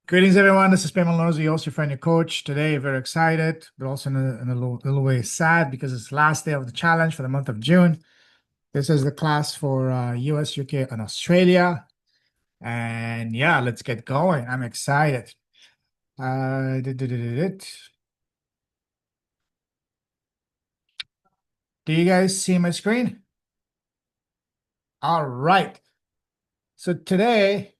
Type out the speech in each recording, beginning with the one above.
Greetings, everyone. This is Payman Lorenzo, your host, your friend, your coach. Today, very excited, but also in a little way sad because it's the last day of the challenge for the month of June. This is the class for US, UK, and Australia. And yeah, let's get going. I'm excited. Do you guys see my screen? All right. So today,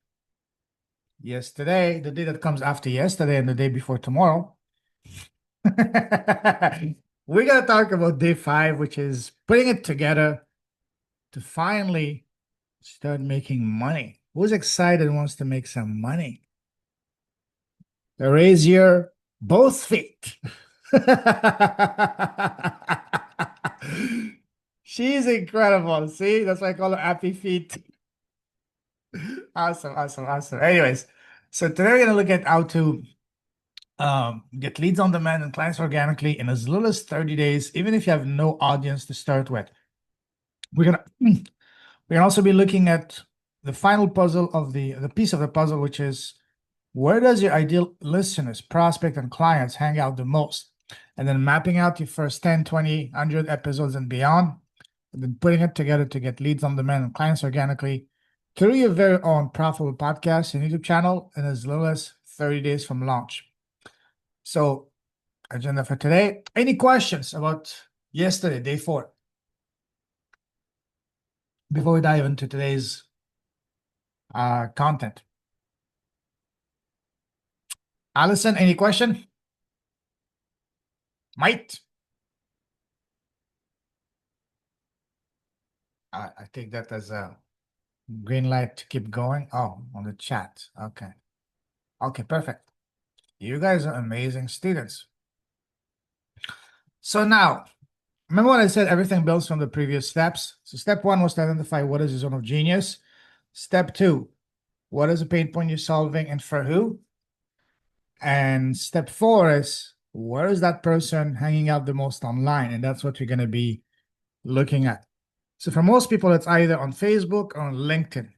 the day that comes after yesterday and the day before tomorrow, we're going to talk about day 5, which is putting it together to finally start making money. Who's excited and wants to make some money? Raise your both feet. She's incredible. See, that's why I call her happy feet. Awesome, awesome, awesome. Anyways, so today we're gonna look at how to get leads on demand and clients organically in as little as 30 days, even if you have no audience to start with. We're gonna also be looking at the final puzzle of the piece of the puzzle, which is where does your ideal listeners, prospect, and clients hang out the most? And then mapping out your first 10, 20, 100 episodes and beyond, and then putting it together to get leads on demand and clients organically through your very own profitable podcast and YouTube channel in as little as 30 days from launch. So, agenda for today. Any questions about yesterday, day 4? Before we dive into today's content. Allison, any question? Might? I take that as a green light to keep going. Oh, on the chat. Okay. Okay, perfect. You guys are amazing students. So now, remember what I said, everything builds from the previous steps. So step 1 was to identify what is your zone of genius. Step 2, what is the pain point you're solving and for who? And step 4 is where is that person hanging out the most online? And that's what we're going to be looking at. So for most people, it's either on Facebook or on LinkedIn.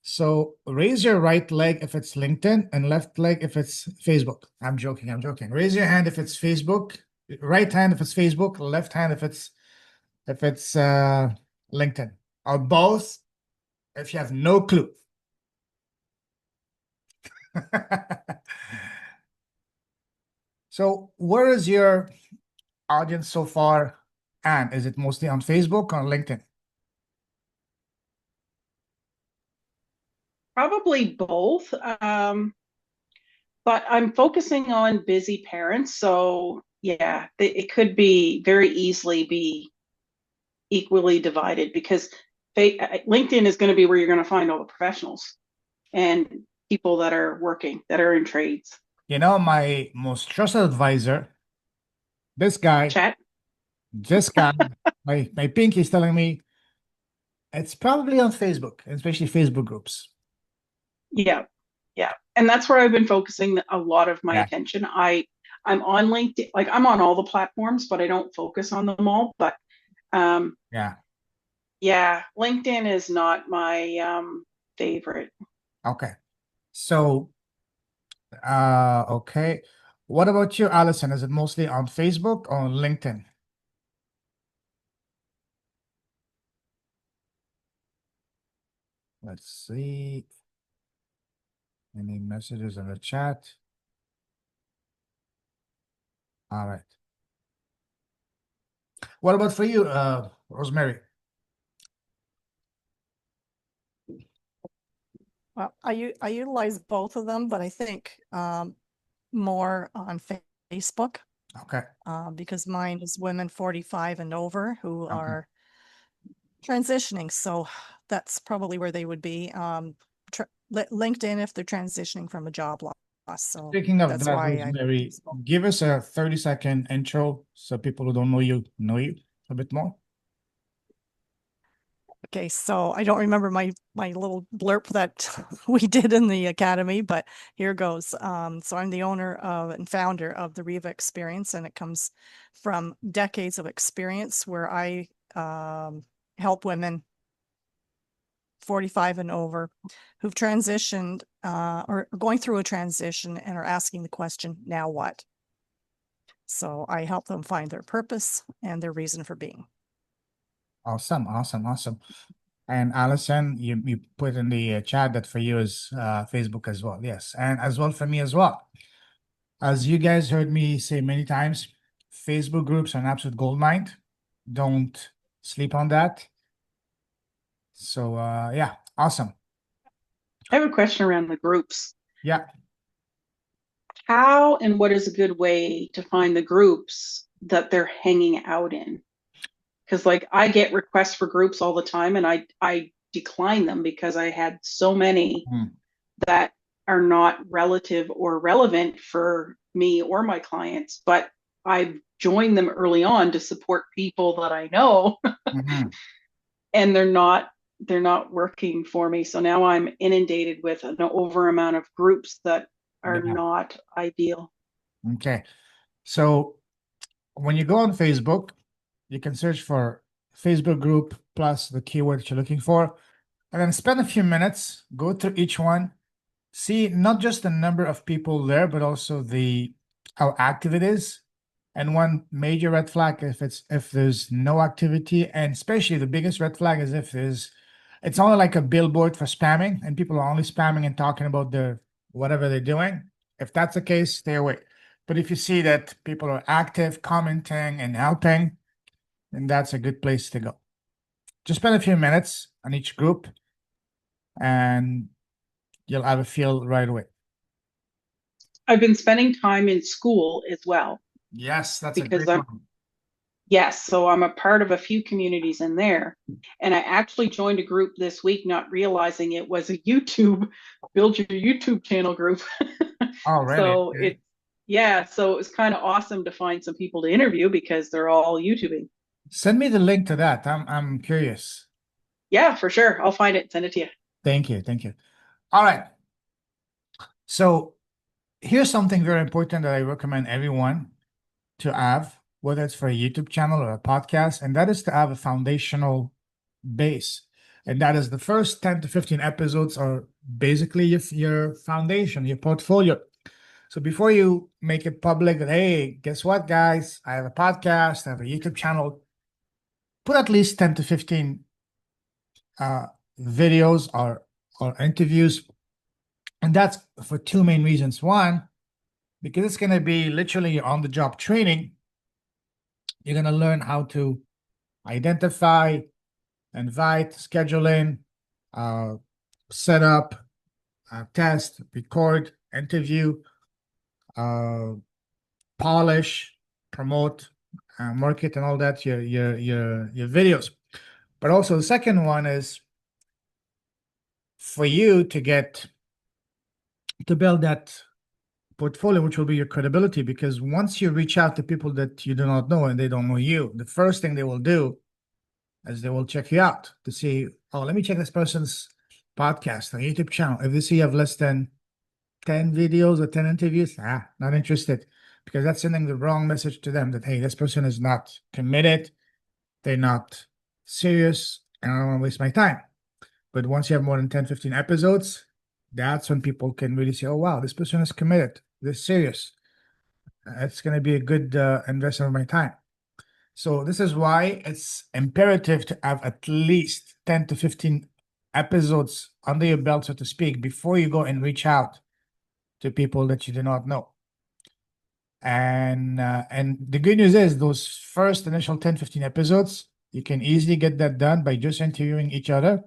So raise your right leg if it's LinkedIn and left leg if it's Facebook. I'm joking. Raise your hand if it's Facebook. Right hand if it's Facebook. Left hand if it's LinkedIn. Or both if you have no clue. So where is your audience so far? And is it mostly on Facebook or LinkedIn? Probably both. But I'm focusing on busy parents. So yeah, it could be very easily be equally divided because LinkedIn is going to be where you're going to find all the professionals and people that are working, that are in trades. You know, my most trusted advisor, this guy, Chat. this guy, my pinky is telling me it's probably on Facebook, especially Facebook groups. Yeah. Yeah. And that's where I've been focusing a lot of my Yeah. attention. I'm on LinkedIn, like I'm on all the platforms, but I don't focus on them all. But um, Yeah. yeah, LinkedIn is not my favorite. Okay. So, okay. What about you, Allison? Is it mostly on Facebook or on LinkedIn? Let's see. Any messages in the chat? All right. What about for you, Rosemary? Well, I utilize both of them, but I think more on Facebook Okay. because mine is women 45 and over who Okay. are transitioning. So that's probably where they would be. LinkedIn if they're transitioning from a job loss. So Speaking of that's that, why I Rosemary, give us a 30-second intro so people who don't know you a bit more. Okay, so I don't remember my little blurb that we did in the academy, but here goes. So I'm the owner of and founder of the Riva Experience, and it comes from decades of experience where I help women 45 and over who've transitioned or are going through a transition and are asking the question, now what? So I help them find their purpose and their reason for being. Awesome, awesome, awesome. And Allison, you put in the chat that for you is Facebook as well. Yes, and as well for me as well. As you guys heard me say many times, Facebook groups are an absolute goldmine. Don't sleep on that. So yeah, awesome. I have a question around the groups. Yeah. How and what is a good way to find the groups that they're hanging out in? Because like I get requests for groups all the time and I decline them because I had so many that are not relative or relevant for me or my clients, but I've joined them early on to support people that I know and they're not working for me. So now I'm inundated with an over amount of groups that are Yeah. not ideal. Okay. So when you go on Facebook, you can search for Facebook group plus the keyword that you're looking for, and then spend a few minutes, go through each one, see not just the number of people there, but also the how active it is. And one major red flag if there's no activity, and especially the biggest red flag is if it's only like a billboard for spamming and people are only spamming and talking about their whatever they're doing. If that's the case, stay away. But if you see that people are active, commenting and helping, then that's a good place to go. Just spend a few minutes on each group and you'll have a feel right away. I've been spending time in school as well. Yes, that's because a great one. Yes, so I'm a part of a few communities in there. And I actually joined a group this week, not realizing it was a build your YouTube channel group. Oh, really? So Okay. so it was kind of awesome to find some people to interview because they're all YouTubing. Send me the link to that. I'm curious. Yeah, for sure. I'll find it and send it to you. Thank you. Thank you. All right. So here's something very important that I recommend everyone to have, whether it's for a YouTube channel or a podcast, and that is to have a foundational base. And that is the first 10 to 15 episodes are basically your foundation, your portfolio. So before you make it public that, hey, guess what, guys? I have a podcast, I have a YouTube channel, put at least 10 to 15 videos or interviews. And that's for two main reasons. One, because it's going to be literally on the job training. You're going to learn how to identify, invite, schedule in, set up, test, record, interview, polish, promote, market, and all that, your videos. But also the second one is for you to build that portfolio, which will be your credibility, because once you reach out to people that you do not know and they don't know you, the first thing they will do is they will check you out to see, oh, let me check this person's podcast or YouTube channel. If they see you have less than 10 videos or 10 interviews, not interested, because that's sending the wrong message to them that, hey, this person is not committed, they're not serious, and I don't want to waste my time. But once you have more than 10, 15 episodes, that's when people can really say, oh, wow, this person is committed, they're serious. It's going to be a good investment of my time. So this is why it's imperative to have at least 10 to 15 episodes under your belt, so to speak, before you go and reach out to people that you do not know. And the good news is those first initial 10, 15 episodes, you can easily get that done by just interviewing each other.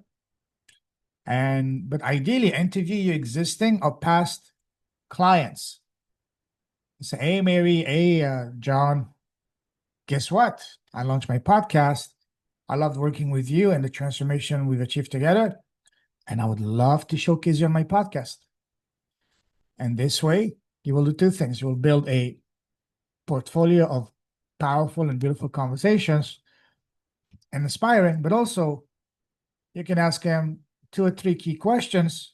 But ideally interview your existing or past clients. Say, hey, Mary, hey, John, guess what? I launched my podcast. I loved working with you and the transformation we've achieved together. And I would love to showcase you on my podcast. And this way, you will do two things. You will build a portfolio of powerful and beautiful conversations and inspiring, but also you can ask them 2 or 3 key questions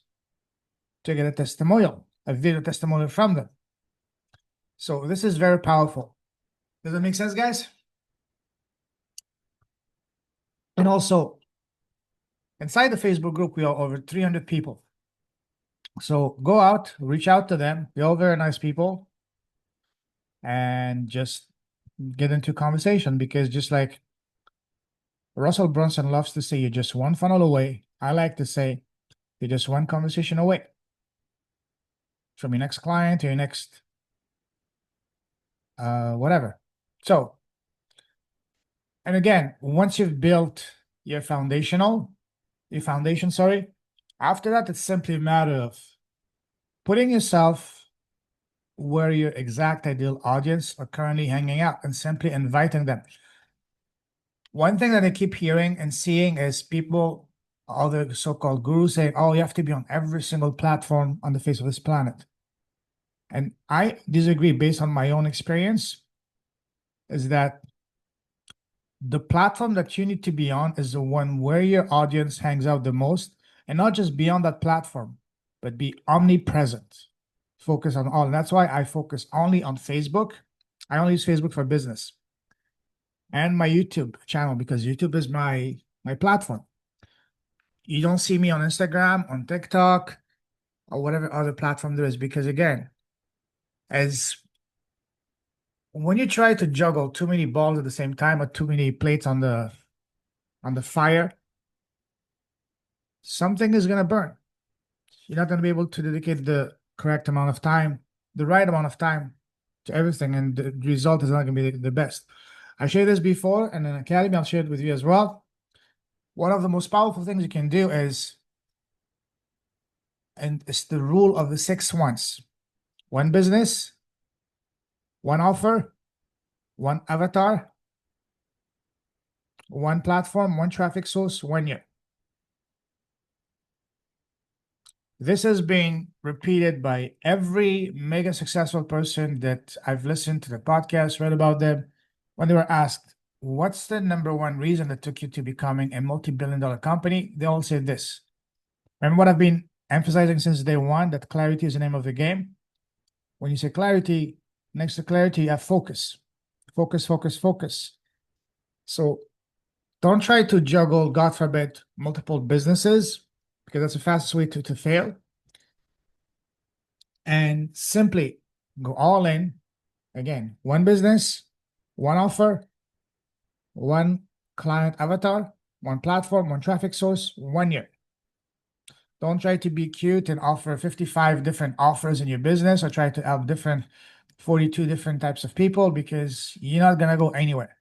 to get a testimonial, a video testimonial from them. So this is very powerful. Does that make sense, guys? And also, Inside the Facebook group, we are over 300 people. So go out, reach out to them. They're all very nice people, and just get into conversation, because just like Russell Brunson loves to say, you're just one funnel away. I like to say, you're just one conversation away from your next client or your next whatever. So, and again, once you've built your foundation, sorry, after that, it's simply a matter of putting yourself where your exact ideal audience are currently hanging out and simply inviting them. One thing that I keep hearing and seeing is people, all the so-called gurus, saying, oh, you have to be on every single platform on the face of this planet. And I disagree. Based on my own experience, is that the platform that you need to be on is the one where your audience hangs out the most, and not just be on that platform, but be omnipresent. Focus on all. And that's why I focus only on Facebook. I only use Facebook for business, and my YouTube channel, because YouTube is my platform. You don't see me on Instagram, on TikTok, or whatever other platform there is, because again, as when you try to juggle too many balls at the same time, or too many plates on the fire, something is gonna burn. You're not gonna be able to dedicate the correct amount of time, the right amount of time to everything, and the result is not gonna be the best. I shared this before in an academy. I'll share it with you as well. One of the most powerful things you can do is, and it's the rule of the 6 ones: one business, one offer, one avatar, one platform, one traffic source, 1 year. This has been repeated by every mega successful person that I've listened to the podcast, read about them. When they were asked, what's the number one reason that took you to becoming a multi-billion-dollar company? They all said this. Remember what I've been emphasizing since day one, that clarity is the name of the game. When you say clarity, next to clarity, you have focus. Focus, focus, focus. So don't try to juggle, God forbid, multiple businesses, because that's the fastest way to fail. And simply go all in. Again, one business, one offer, one client avatar, one platform, one traffic source, 1 year. Don't try to be cute and offer 55 different offers in your business, or try to help 42 different types of people, because you're not gonna go anywhere.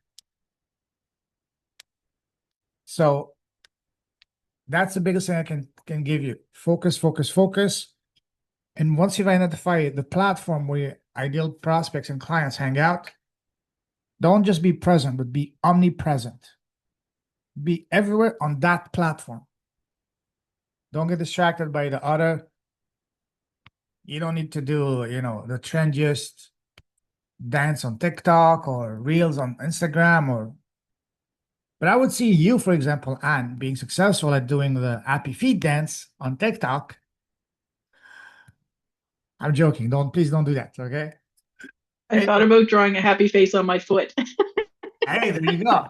So that's the biggest thing I can give you. Focus, focus, focus. And once you've identified the platform where your ideal prospects and clients hang out, don't just be present, but be omnipresent. Be everywhere on that platform. Don't get distracted by the other. You don't need to do, the trendiest dance on TikTok or reels on Instagram, but I would see you, for example, Anne, being successful at doing the happy feet dance on TikTok. I'm joking. Please don't do that. Okay. I thought about drawing a happy face on my foot. Hey, there you go.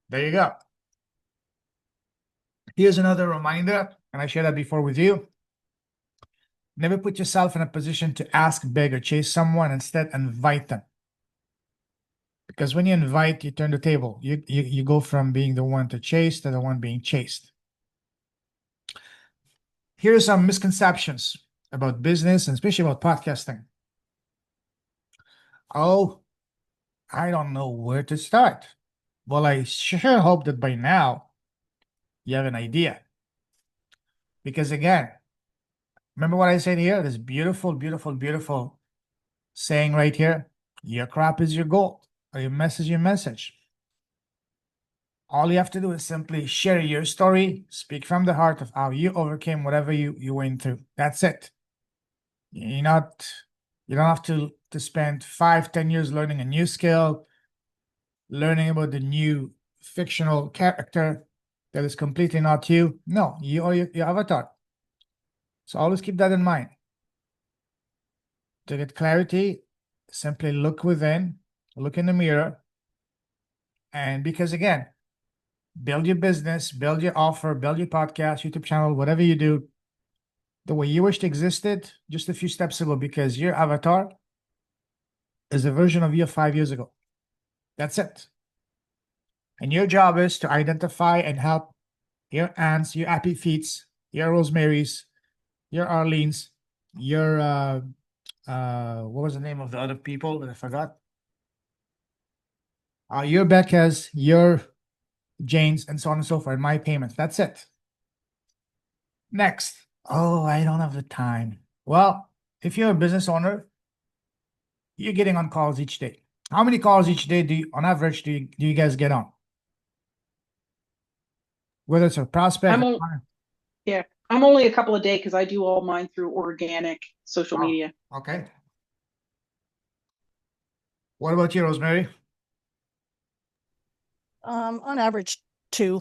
There you go. Here's another reminder, and I shared that before with you. Never put yourself in a position to ask, beg, or chase someone. Instead, invite them. Because when you invite, you turn the table. You go from being the one to chase to the one being chased. Here are some misconceptions about business, and especially about podcasting. Oh, I don't know where to start. Well, I sure hope that by now you have an idea. Because again, remember what I said here? This beautiful, beautiful, beautiful saying right here: your crop is your gold, or your message, your message. All you have to do is simply share your story, speak from the heart of how you overcame whatever you went through. That's it. You don't have to spend 5-10 years learning a new skill, learning about the new fictional character that is completely not you. No, you are your avatar. So always keep that in mind. To get clarity, simply look within, look in the mirror. And because again, build your business, build your offer, build your podcast, YouTube channel, whatever you do, the way you wish to exist it, just a few steps ago, because your avatar is a version of you 5 years ago. That's it. And your job is to identify and help your Ants, your Happy Feets, your Rosemarys, your Arlenes, your what was the name of the other people that I forgot? Your Beccas, your Janes, and so on and so forth. My payments. That's it. Next. Oh, I don't have the time. Well, if you're a business owner, you're getting on calls each day. How many calls each day on average, do you guys get on? Whether it's a prospect. Yeah, I'm only a couple a day because I do all mine through organic social media. Okay. What about you, Rosemary? On average, 2.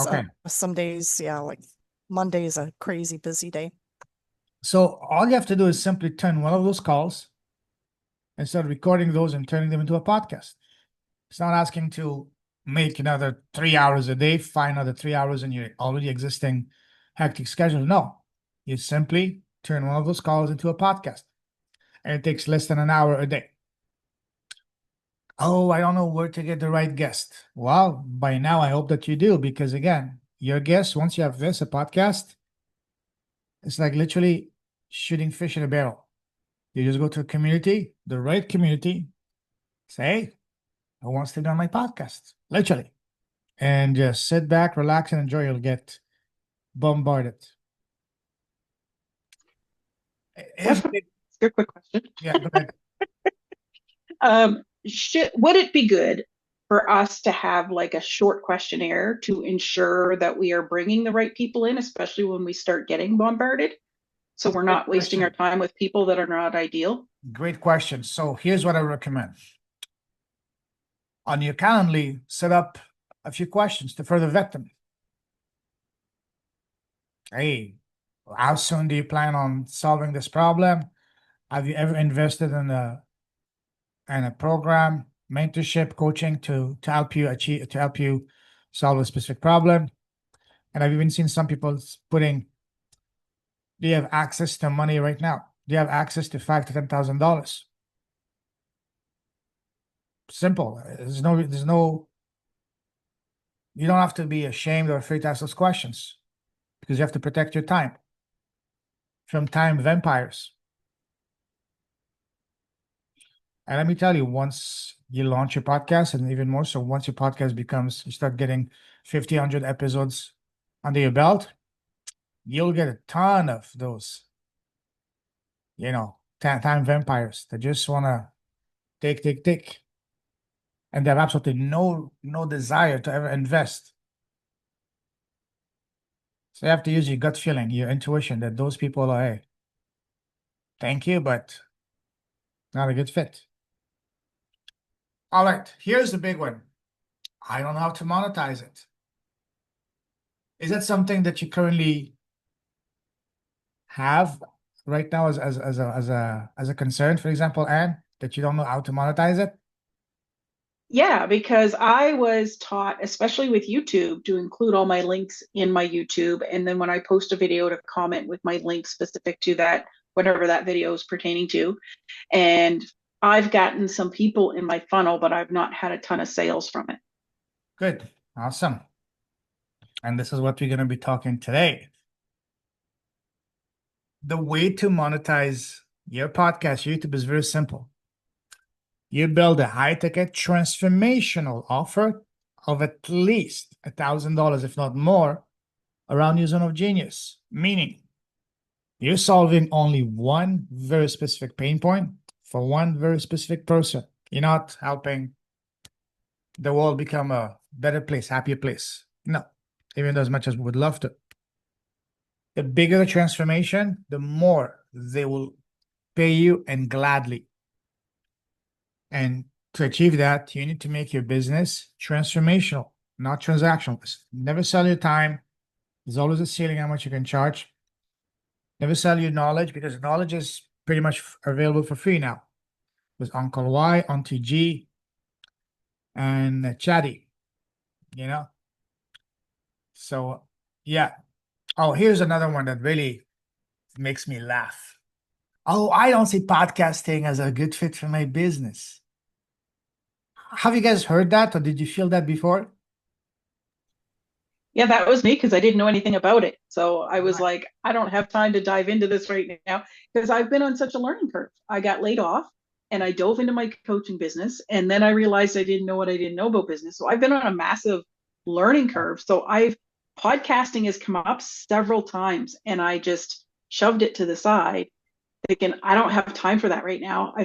Okay. Some days, yeah, like Monday is a crazy busy day. So all you have to do is simply turn one of those calls and start recording those and turning them into a podcast. It's not asking to make another 3 hours a day, find another 3 hours in your already existing hectic schedule. No, you simply turn one of those calls into a podcast, and it takes less than an hour a day. Oh, I don't know where to get the right guest. Well, by now, I hope that you do, because again, your guest, once you have this, a podcast, it's like literally shooting fish in a barrel. You just go to a community, the right community, say, hey, who wants to be on my podcast? Literally. And just sit back, relax, and enjoy. You'll get bombarded. That's a good quick question. Yeah, go ahead. Would it be good for us to have like a short questionnaire to ensure that we are bringing the right people in, especially when we start getting bombarded? So we're not wasting our time with people that are not ideal. Great question. So here's what I recommend. On your Calendly, set up a few questions to further vet them. Hey, how soon do you plan on solving this problem? Have you ever invested in a program, mentorship, coaching to help you solve a specific problem? And I've even seen some people putting, do you have access to money right now? Do you have access to $5,000 to $10,000? Simple. There's no. You don't have to be ashamed or afraid to ask those questions, because you have to protect your time from time vampires. And let me tell you, once you launch your podcast, and even more so, once your podcast you start getting 50, 100 episodes under your belt, you'll get a ton of those, time vampires that just want to take. And they have absolutely no desire to ever invest. So you have to use your gut feeling, your intuition, that those people are, hey, thank you, but not a good fit. All right, here's the big one. I don't know how to monetize it. Is that something that you currently have right now as a concern, for example, Anne, that you don't know how to monetize it? Yeah, because I was taught, especially with YouTube, to include all my links in my YouTube. And then when I post a video, to comment with my link specific to that, whatever that video is pertaining to. And I've gotten some people in my funnel, but I've not had a ton of sales from it. Good. Awesome. And this is what we're going to be talking today. The way to monetize your podcast, YouTube, is very simple. You build a high-ticket transformational offer of at least $1,000, if not more, around your zone of genius. Meaning, you're solving only one very specific pain point for one very specific person. You're not helping the world become a better place, happier place. No, even though as much as we would love to. The bigger the transformation, the more they will pay you, and gladly. And to achieve that, you need to make your business transformational, not transactional. Never sell your time. There's always a ceiling how much you can charge. Never sell your knowledge, because knowledge is pretty much available for free now. With Uncle Y, Auntie G, and Chatty, So, yeah. Oh, here's another one that really makes me laugh. Oh, I don't see podcasting as a good fit for my business. Have you guys heard that, or did you feel that before? Yeah, that was me because I didn't know anything about it. So I was Right. like, I don't have time to dive into this right now because I've been on such a learning curve. I got laid off and I dove into my coaching business. And then I realized I didn't know what I didn't know about business. So I've been on a massive learning curve. So podcasting has come up several times and I just shoved it to the side, thinking, I don't have time for that right now. I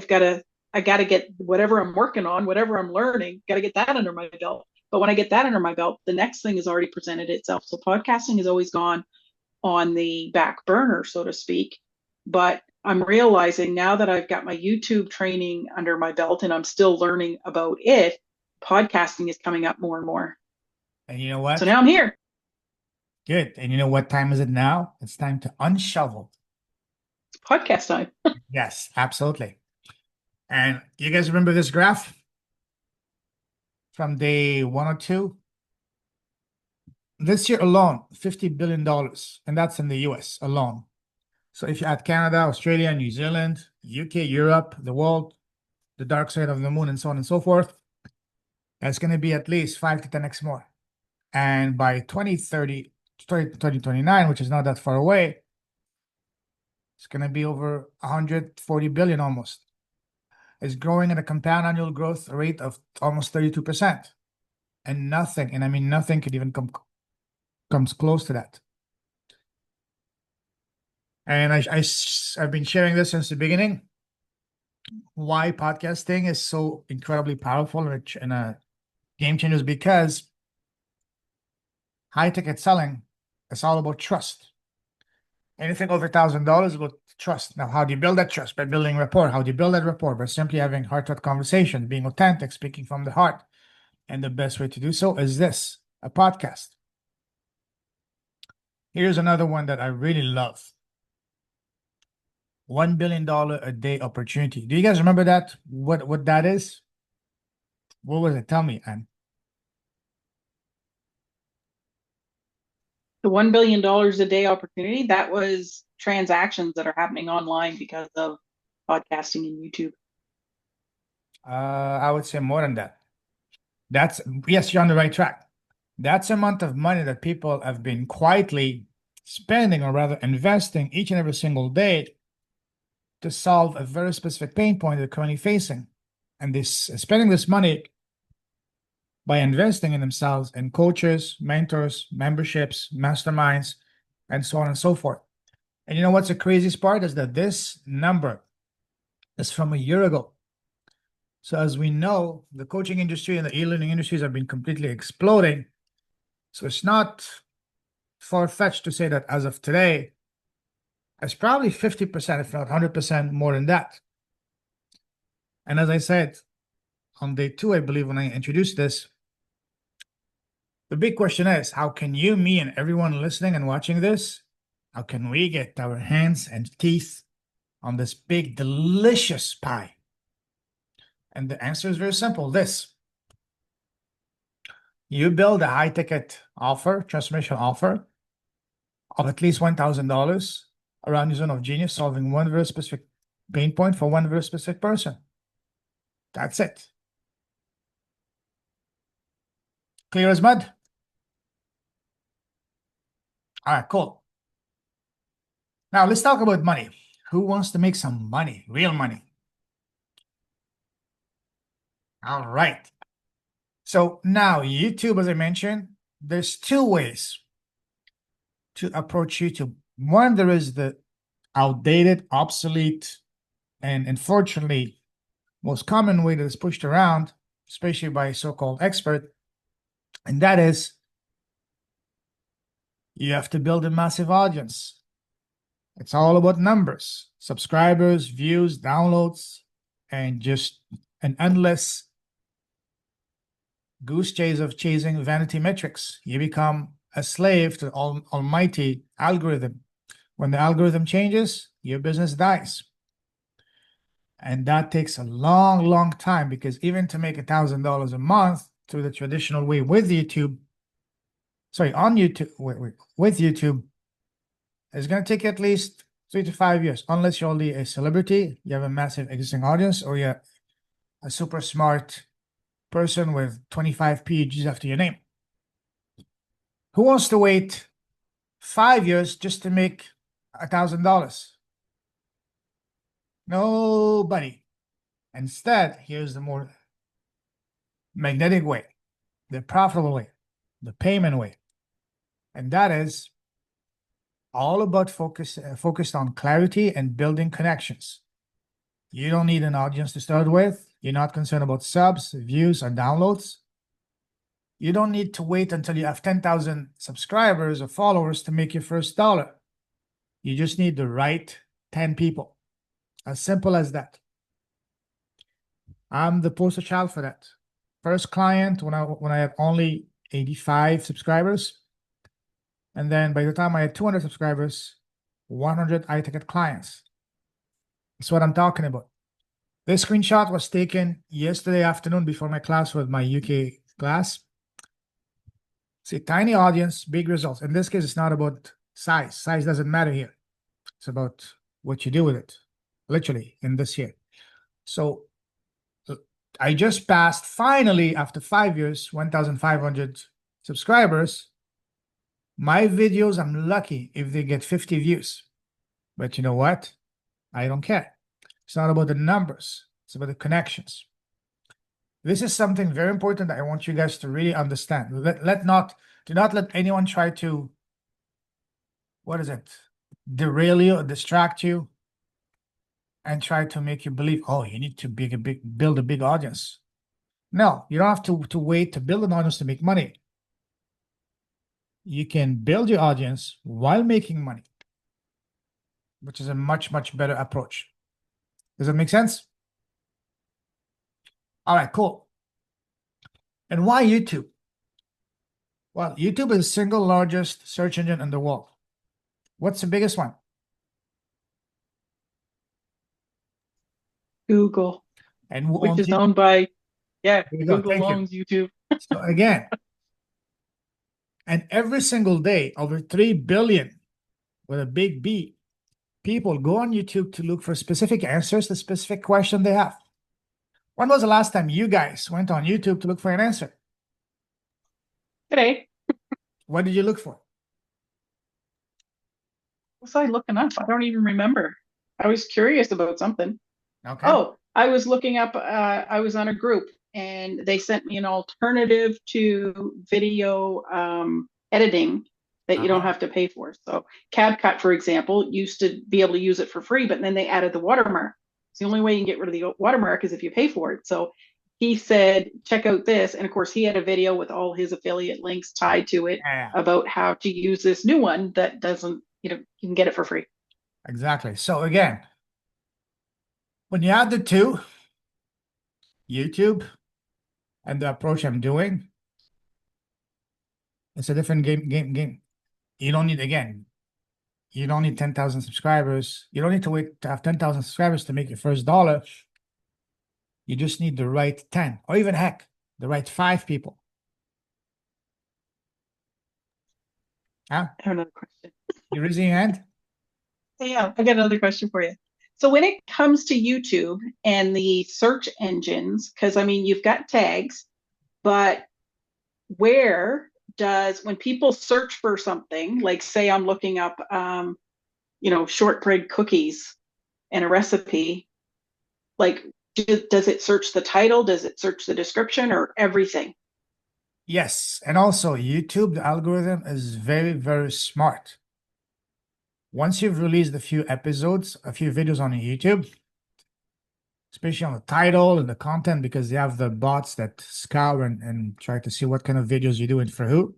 gotta get whatever I'm working on, whatever I'm learning, gotta get that under my belt. But when I get that under my belt, the next thing has already presented itself. So podcasting has always gone on the back burner, so to speak. But I'm realizing now that I've got my YouTube training under my belt and I'm still learning about it, podcasting is coming up more and more. And you know So what? now I'm here. Good. And you know what time is it now? It's time to unshovel. It's podcast time. Yes, absolutely. And you guys remember this graph from day 102? This year alone, $50 billion, and that's in the US alone. So if you add Canada, Australia, New Zealand, UK, Europe, the world, the dark side of the moon, and so on and so forth, that's going to be at least 5 to 10x more. And by 2030, 2029, which is not that far away, it's going to be over 140 billion almost. It's growing at a compound annual growth rate of almost 32%. And nothing, and I mean nothing, could even comes close to that. And I've been sharing this since the beginning. Why podcasting is so incredibly powerful and a game changer is because high ticket selling is all about trust. Anything over $1,000 is about trust. Now, how do you build that trust? By building rapport. How do you build that rapport? By simply having heart-to-heart conversations, being authentic, speaking from the heart. And the best way to do so is this, a podcast. Here's another one that I really love. $1 billion a day opportunity. Do you guys remember that? What that is? What was it? Tell me, Anne. The $1 billion a day opportunity, that was transactions that are happening online because of podcasting and YouTube. I would say more than that. Yes, you're on the right track. That's amount of money that people have been quietly spending, or rather investing each and every single day to solve a very specific pain point they're currently facing. And this spending this money by investing in themselves in coaches, mentors, memberships, masterminds, and so on and so forth. And you know what's the craziest part is that this number is from a year ago. So as we know, the coaching industry and the e-learning industries have been completely exploding. So it's not far-fetched to say that as of today, it's probably 50%, if not 100% more than that. And as I said, on day 2, I believe, when I introduced this, the big question is, how can you, me, and everyone listening and watching this, how can we get our hands and teeth on this big, delicious pie? And the answer is very simple. This. You build a high-ticket offer, transformational offer of at least $1,000 around your zone of genius, solving one very specific pain point for one very specific person. That's it. Clear as mud? All right, cool. Now let's talk about money. Who wants to make some money, real money? All right. So now YouTube, as I mentioned, there's 2 ways to approach YouTube. One, there is the outdated, obsolete, and unfortunately most common way that is pushed around, especially by so-called expert, and that is you have to build a massive audience. It's all about numbers, subscribers, views, downloads, and just an endless goose chase of chasing vanity metrics. You become a slave to the almighty algorithm. When the algorithm changes, your business dies. And that takes a long, long time, because even to make $1,000 a month through the traditional way with YouTube, sorry, on YouTube, with YouTube, it's going to take at least 3 to 5 years, unless you're only a celebrity, you have a massive existing audience, or you're a super smart person with 25 PhDs after your name. Who wants to wait 5 years just to make $1,000? Nobody. Instead, here's the more magnetic way, the profitable way, the payment way. And that is all about focused on clarity and building connections. You don't need an audience to start with. You're not concerned about subs, views, or downloads. You don't need to wait until you have 10,000 subscribers or followers to make your first dollar. You just need the right 10 people. As simple as that. I'm the poster child for that. First client when I had only 85 subscribers. And then by the time I had 200 subscribers, 100 high-ticket clients. That's what I'm talking about. This screenshot was taken yesterday afternoon before my class with my UK class. See, tiny audience, big results. In this case, it's not about size. Size doesn't matter here. It's about what you do with it, literally, in this year. So I just passed, finally, after 5 years, 1,500 subscribers. My videos, I'm lucky if they get 50 views. But you know what? I don't care. It's not about the numbers. It's about the connections. This is something very important that I want you guys to really understand. Do not let anyone try to, derail you or distract you and try to make you believe, oh, you need to build a big audience. No, you don't have to wait to build an audience to make money. You can build your audience while making money, which is a much, much better approach. Does that make sense? All right, cool. And why YouTube? Well, YouTube is the single largest search engine in the world. What's the biggest one? Google, And who which owns is YouTube? owned by, There you go. Google Thank you. owns YouTube. So again, and every single day, over 3 billion with a big B, people go on YouTube to look for specific answers to specific question they have. When was the last time you guys went on YouTube to look for an answer? Today, What did you look for? what was I looking up? I don't even remember. I was curious about something. Okay. Oh, I was looking up, I was on a group and they sent me an alternative to video editing that you don't have to pay for. So CapCut, for example, used to be able to use it for free, but then they added the watermark. It's the only way you can get rid of the watermark is if you pay for it. So he said, check out this. And of course, he had a video with all his affiliate links tied to it Yeah, about how to use this new one that doesn't, you can get it for free. exactly. So again, when you add the two, YouTube and the approach I'm doing, it's a different game. You don't need, again, you don't need 10,000 subscribers. You don't need to wait to have 10,000 subscribers to make your first dollar. You just need the right 10, or even heck, the right 5 people. Huh? I have another question. You raising your hand? Yeah, I got another question for you. So when it comes to YouTube and the search engines, because I mean, you've got tags, but when people search for something, like say I'm looking up, shortbread cookies and a recipe, like, does it search the title? Does it search the description or everything? Yes. And also YouTube, the algorithm is very, very smart. Once you've released a few videos on YouTube, especially on the title and the content, because they have the bots that scour and try to see what kind of videos you're doing for who,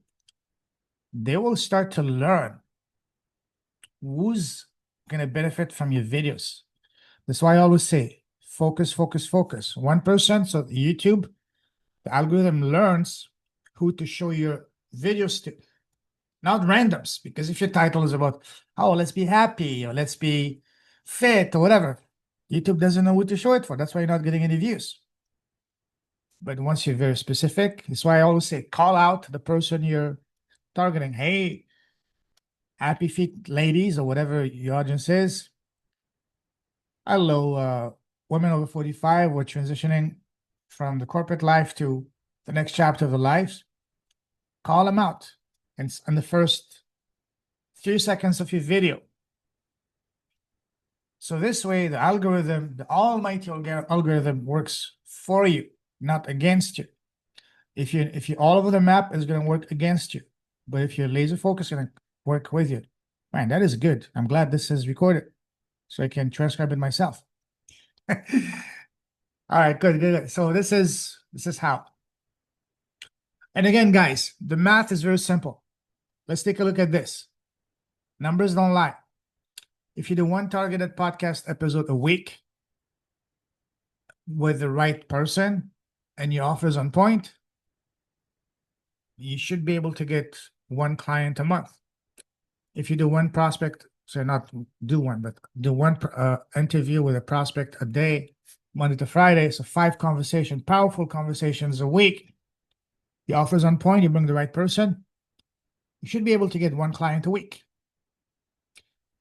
they will start to learn who's going to benefit from your videos. That's why I always say, focus, focus, focus. 1%, so YouTube, the algorithm learns who to show your videos to. Not randoms, because if your title is about, oh, let's be happy, or let's be fit, or whatever, YouTube doesn't know what to show it for. That's why you're not getting any views. But once you're very specific, that's why I always say, call out the person you're targeting. Hey, happy feet ladies or whatever your audience is. Hello, women over 45. We're transitioning from the corporate life to the next chapter of their lives. Call them out in the first few seconds of your video. So this way, the algorithm, the almighty algorithm works for you, not against you. If you all over the map, is going to work against you. But if you're laser focused, it's going to work with you. Man, that is good. I'm glad this is recorded so I can transcribe it myself. All right, good. So this is how. And again, guys, the math is very simple. Let's take a look at this. Numbers don't lie. If you do one targeted podcast episode a week with the right person and your offer is on point, you should be able to get one client a month. If you do one prospect, so not do one, but do one interview with a prospect a day, Monday to Friday, so 5 conversations, powerful conversations a week. The offer is on point, you bring the right person, you should be able to get one client a week.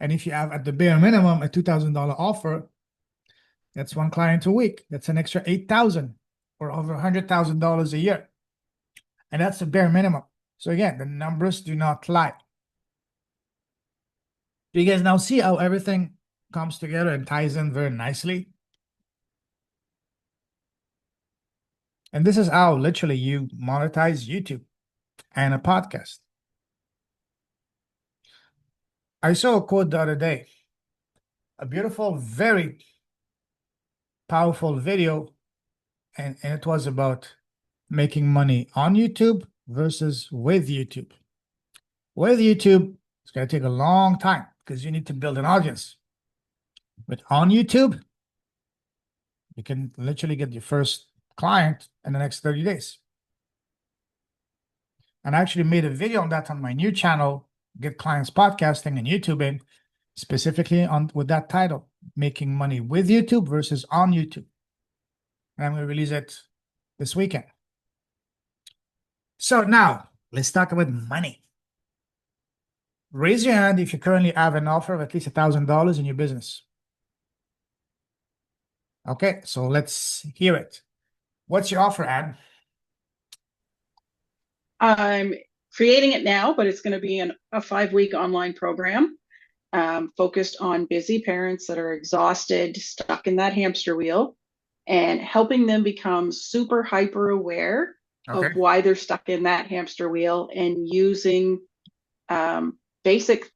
And if you have at the bare minimum a $2,000 offer, that's one client a week. That's an extra $8,000 or over $100,000 a year. And that's the bare minimum. So again, the numbers do not lie. Do you guys now see how everything comes together and ties in very nicely? And this is how literally you monetize YouTube and a podcast. I saw a quote the other day, a beautiful, very powerful video, and it was about making money on YouTube versus with YouTube. With YouTube, it's going to take a long time because you need to build an audience. But on YouTube, you can literally get your first client in the next 30 days. And I actually made a video on that on my new channel, Get Clients Podcasting and YouTubing, specifically on with that title, making money with YouTube versus on YouTube. And I'm going to release it this weekend. So now let's talk about money. Raise your hand if you currently have an offer of at least $1,000 in your business. Okay, so let's hear it. What's your offer, Anne? I'm creating it now, but it's going to be a 5-week online program focused on busy parents that are exhausted, stuck in that hamster wheel, and helping them become super hyper aware of why they're stuck in that hamster wheel and using basic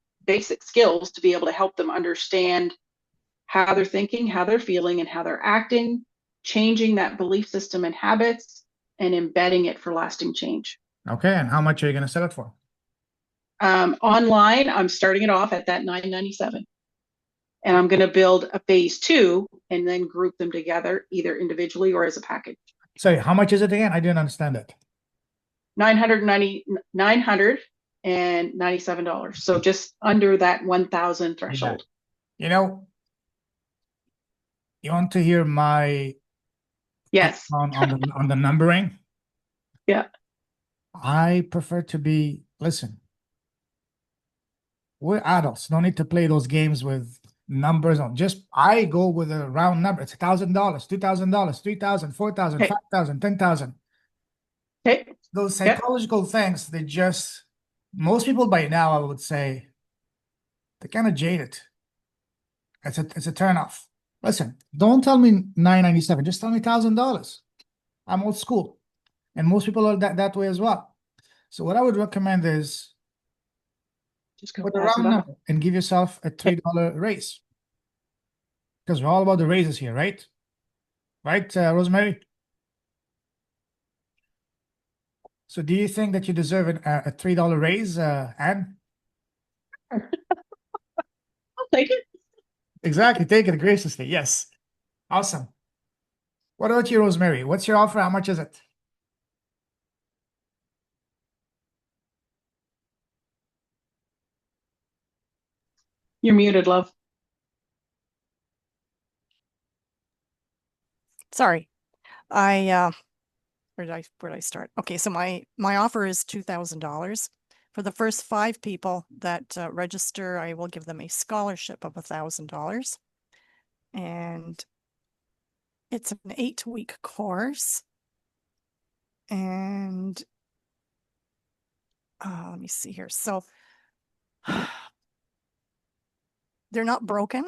skills to be able to help them understand how they're thinking, how they're feeling, and how they're acting, changing that belief system and habits, and embedding it for lasting change. Okay, and how much are you going to sell it for? Online, I'm starting it off at that $997. And I'm going to build a phase 2 and then group them together either individually or as a package. Sorry, how much is it again? I didn't understand it. $997. So just under that 1,000 threshold. You know, you want to hear my Yes on the numbering? Yeah. I prefer to be, listen, we're adults. Don't need to play those games with numbers on. Just I go with a round number. It's $1,000, $2,000, 3,000, 4,000, 5,000, 10,000. Okay. Those psychological things, they just, most people by now, I would say, they're kind of jaded. It's a turnoff. Listen, don't tell me $997. Just tell me $1,000. I'm old school, and most people are that way as well. So what I would recommend is just go put a round number and give yourself a $3 raise, because we're all about the raises here, right? Right, Rosemary? So do you think that you deserve a $3 raise, Anne? I'll take it. Exactly. Take it graciously. Yes. Awesome. What about you, Rosemary? What's your offer? How much is it? You're muted, love. Sorry. Where did I start? Okay, so my offer is $2,000 For the first 5 people that register, I will give them a scholarship of $1,000. And it's an 8-week course. And let me see here. So they're not broken.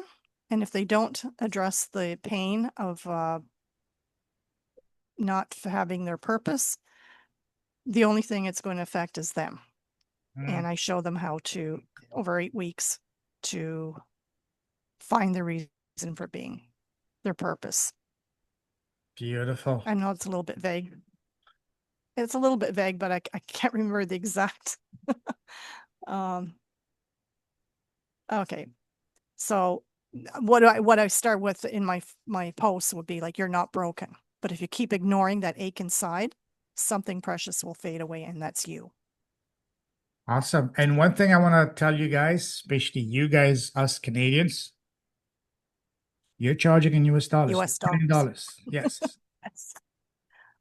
And if they don't address the pain of not having their purpose, the only thing it's going to affect is them. And I show them how to, over 8 weeks, to find the reason for being, their purpose. Beautiful. I know it's a little bit vague. It's a little bit vague, but I can't remember the exact. Okay. So what I start with in my posts would be like, you're not broken. But if you keep ignoring that ache inside, something precious will fade away, and that's you. Awesome. And one thing I want to tell you guys, especially you guys, us Canadians, you're charging in US dollars. US Canadian dollars. Yes. Yes.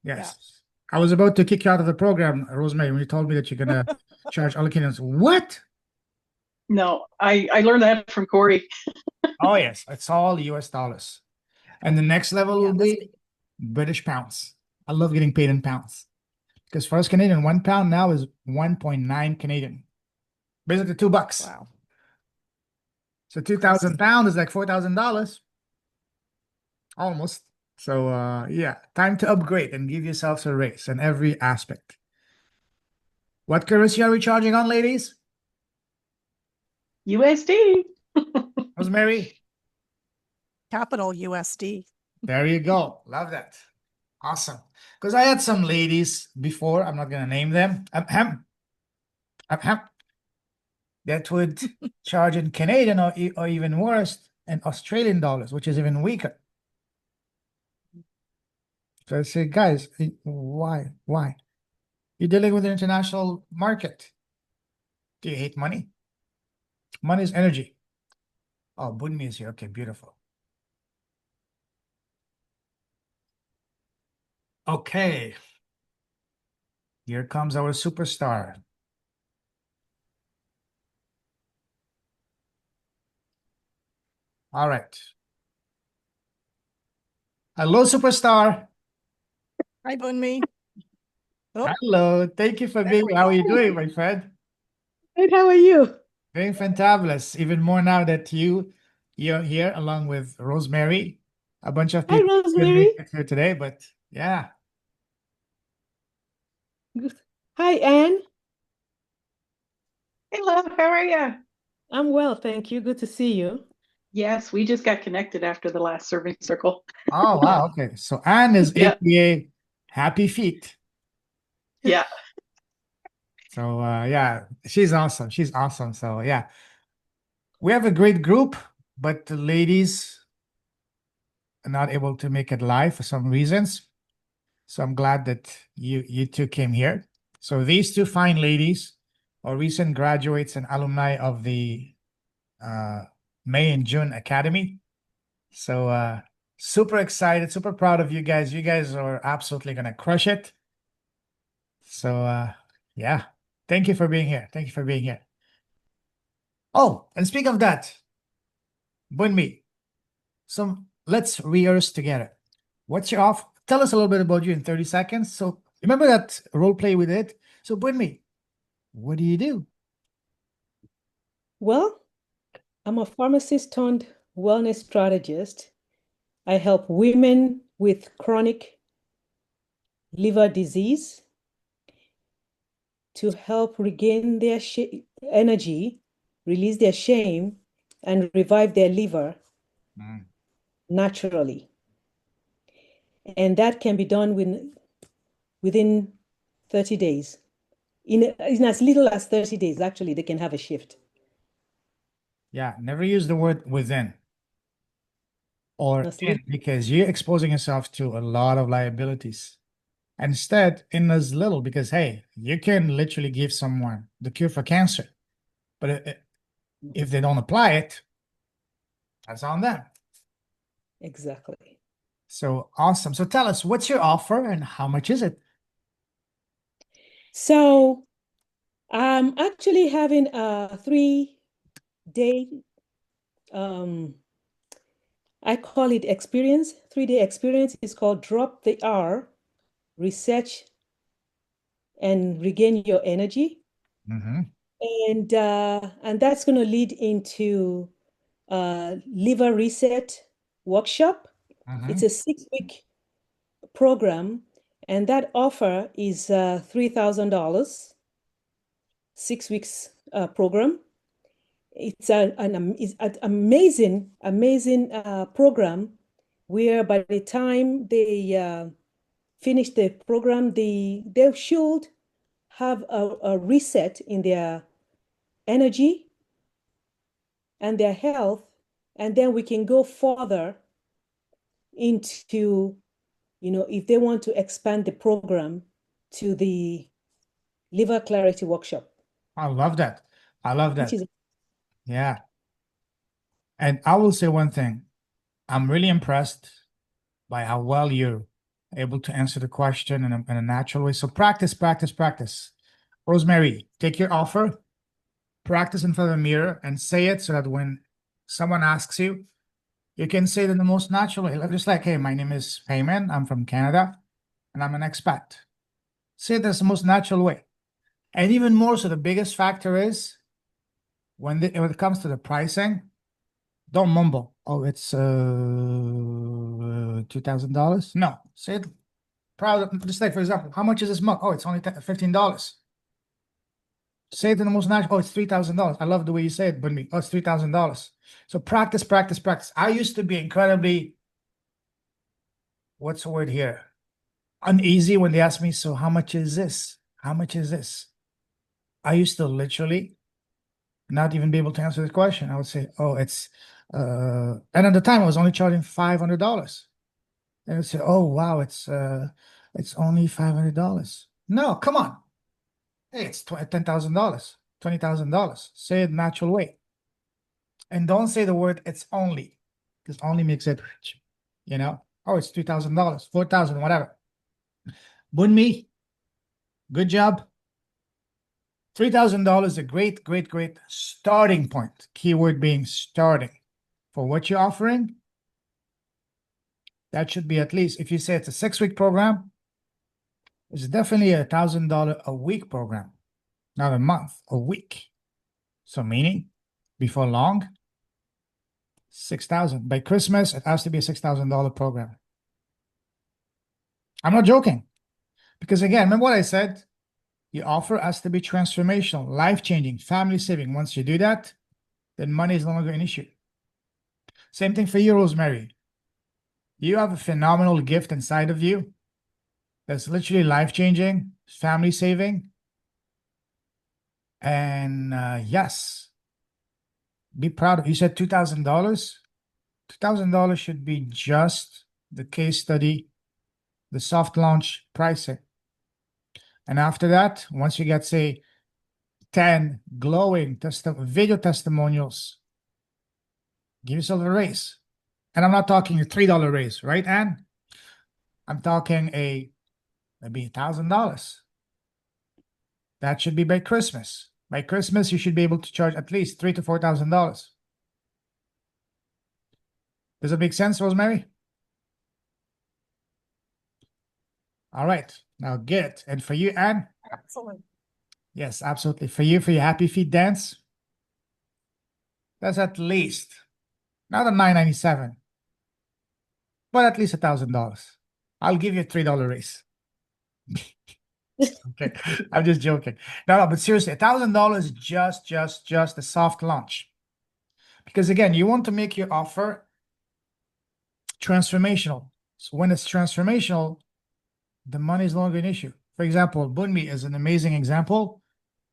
Yes. I was about to kick you out of the program, Rosemary, when you told me that you're gonna charge all Canadians. What? No, I learned that from Corey. Oh yes, it's all US dollars. And the next level Yeah, will be British pounds. I love getting paid in pounds. Because for us Canadian, £1 now is 1.9 Canadian. Basically $2. wow. So 2,000 pounds is like $4,000. Almost. So yeah, time to upgrade and give yourselves a raise in every aspect. What currency are we charging on, ladies? USD. Rosemary? Capital USD. There you go. Love that. Awesome. Because I had some ladies before, I'm not going to name them, that would charge in Canadian or even worse, in Australian dollars, which is even weaker. So I say, guys, why? Why? You're dealing with an international market. Do you hate money? Money is energy. Oh, Bunmi is here. Okay, beautiful. Okay. Here comes our superstar. All right. Hello, superstar. Hi, Bunmi. Oh, Hello. Thank you for there being. we How go. are you doing, my friend? Good, how are you? Doing fantabulous. Even more now that you're here along with Rosemary. A bunch of Hi, people couldn't make Rosemary. it here today, but yeah. Hi, Anne. Hey, love, how are you? I'm well, thank you. Good to see you. Yes, we just got connected after the last serving circle. Oh wow. Okay. So Anne is Yeah. AKA Happy Feet. Yeah. So yeah, she's awesome. She's awesome. So yeah, we have a great group, but the ladies are not able to make it live for some reasons. So I'm glad that you two came here. So these two fine ladies are recent graduates and alumni of the May and June Academy. So super excited, super proud of you guys. You guys are absolutely gonna crush it. So yeah, thank you for being here. Thank you for being here. Oh, and speak of that, Bunmi, let's rehearse together. What's your off? Tell us a little bit about you in 30 seconds. So remember that role play we did? So Bunmi, what do you do? Well, I'm a pharmacist turned wellness strategist. I help women with chronic liver disease to help regain their energy, release their shame, and revive their liver naturally. And that can be done within 30 days. In as little as 30 days, actually, they can have a shift. Yeah, never use the word within or That's in because you're exposing yourself to a lot of liabilities. Instead, in as little, because hey, you can literally give someone the cure for cancer, but if they don't apply it, that's on them. Exactly. So awesome. So tell us, what's your offer and how much is it? So I'm actually having a 3-day, I call it experience, 3-day experience. It's called Drop the R, Research and Regain Your Energy. Mm-hmm. And that's going to lead into liver reset workshop. Mm-hmm. It's a 6-week program, and that offer is $3,000, 6 weeks program. It's an amazing program where by the time they finish the program, they should have a reset in their energy and their health, and then we can go further into, if they want to expand the program to the liver clarity workshop, I love that. I love which that. is Yeah. And I will say one thing. I'm really impressed by how well you're able to answer the question in a natural way. So practice, practice, practice. Rosemary, take your offer, practice in front of the mirror, and say it so that when someone asks you, you can say it in the most natural way. Just like, hey, my name is Payman. I'm from Canada, and I'm an expat. Say it as the most natural way. And even more so, the biggest factor is when it comes to the pricing, don't mumble. Oh, it's $2,000. No, say it proud. Just like for example, how much is this mug? Oh, it's only $15. Say it in the most natural. Oh, it's $3,000. I love the way you say it, but me. Oh, it's $3,000. So practice, practice, practice. I used to be incredibly, what's the word here? Uneasy when they ask me, so how much is this? How much is this? I used to literally not even be able to answer the question. I would say, oh, it's and at the time I was only charging $500. And I'd say, oh wow, it's only $500. No, come on. Hey, it's $10,000, $20,000. Say it natural way. And don't say the word it's only, because only makes it rich. Oh, it's $3,000, 4,000, whatever. Bunmi, good job. $3,000 a great, great, great starting point. Keyword being starting. For what you're offering, that should be at least, if you say it's a 6-week program, it's definitely $1,000 a week program, not a month, a week. So meaning, before long, 6,000. By Christmas, it has to be a $6,000 program. I'm not joking. Because again, remember what I said? Your offer has to be transformational, life-changing, family-saving. Once you do that, then money is no longer an issue. Same thing for you, Rosemary. You have a phenomenal gift inside of you that's literally life-changing, family-saving. And yes, be proud of. You said $2,000. $2,000 should be just the case study, the soft launch pricing. And after that, once you get, say, 10 glowing video testimonials, give yourself a raise. And I'm not talking a $3 raise, right, Anne? I'm talking maybe $1,000. That should be by Christmas. By Christmas, you should be able to charge at least $3,000 to $4,000. Does it make sense, Rosemary? All right, now get it. And for you, Anne? Excellent. Yes, absolutely. For you, for your happy feet dance, that's at least, not a $997, but at least $1,000. I'll give you a $3 raise. Okay, I'm just joking. No, but seriously, $1,000 just a soft launch. Because again, you want to make your offer transformational. So when it's transformational, the money is no longer an issue. For example, Bunmi is an amazing example.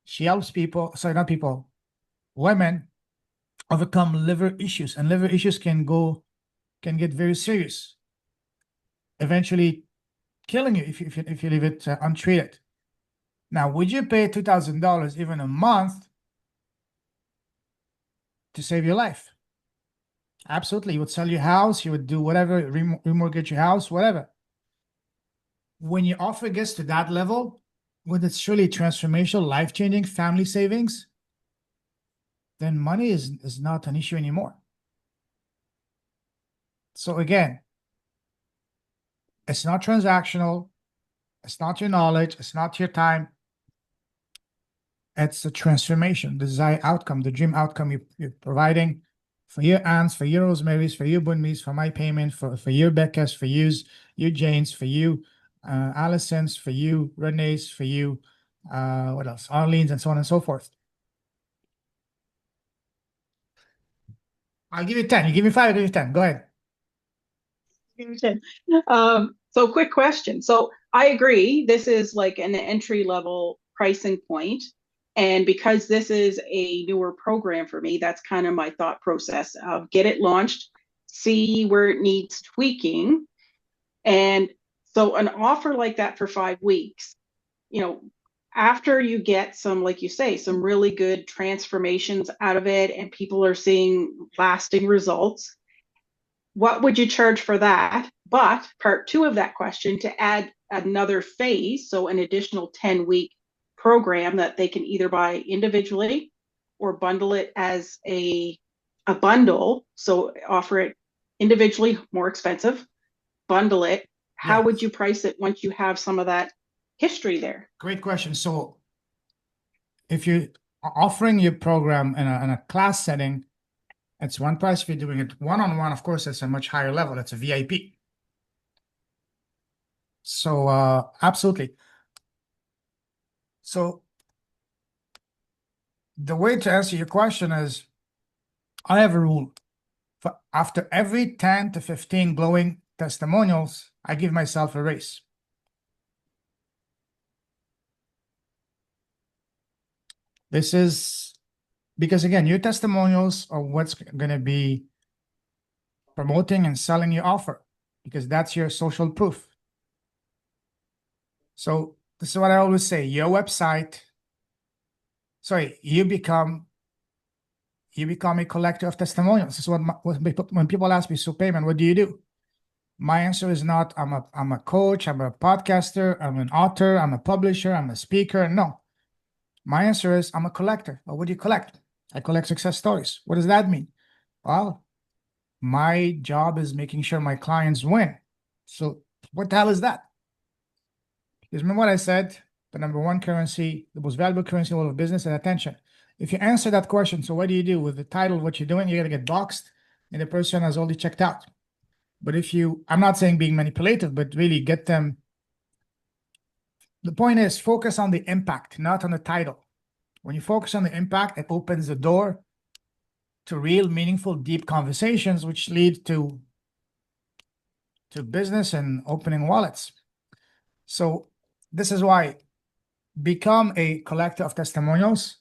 She helps people, sorry, not people, women overcome liver issues, and liver issues can get very serious, eventually killing you if you leave it untreated. Now, would you pay $2,000 even a month to save your life? Absolutely. You would sell your house, you would do whatever, remortgage your house, whatever. When your offer gets to that level, when it's truly transformational, life-changing family savings, then money is not an issue anymore. So again, it's not transactional, it's not your knowledge, it's not your time. It's the transformation, the desired outcome, the dream outcome you're providing for your aunts, for your Rosemary's, for your Bunmis, for my payment, for your Becca's, for you Jane's, for you Allison's, for you Renee's, for you what else? Arlene's, and so on and so forth. I'll give you 10. You give me 5, I'll give you 10. Go ahead. So quick question. So I agree, this is like an entry level pricing point. And because this is a newer program for me, that's kind of my thought process of get it launched, see where it needs tweaking. And so an offer like that for 5 weeks, after you get some, like you say, some really good transformations out of it and people are seeing lasting results, what would you charge for that? But part 2 of that question, to add another phase, so an additional 10-week program that they can either buy individually or bundle it as a bundle. So offer it individually, more expensive, bundle it. How Yeah. would you price it once you have some of that history there? Great question. So if you're offering your program in a class setting, it's one price. If you're doing it one-on-one, of course, it's a much higher level. It's a VIP. So absolutely. So the way to answer your question is, I have a rule. For after every 10 to 15 glowing testimonials, I give myself a raise. This is because, again, your testimonials are what's going to be promoting and selling your offer, because that's your social proof. So this is what I always say, your website, sorry, you become a collector of testimonials. This is when people ask me, so Payman, what do you do? My answer is not, I'm a coach, I'm a podcaster, I'm an author, I'm a publisher, I'm a speaker. No. My answer is, I'm a collector. Well, what do you collect? I collect success stories. What does that mean? Well, my job is making sure my clients win. So what the hell is that? Because remember what I said, the number one currency, the most valuable currency in all of business, is attention. If you answer that question, so what do you do with the title of what you're doing, you're going to get boxed and the person has already checked out. But if you, I'm not saying being manipulative, but really get them. The point is, focus on the impact, not on the title. When you focus on the impact, it opens the door to real, meaningful, deep conversations, which lead to business and opening wallets. So this is why become a collector of testimonials.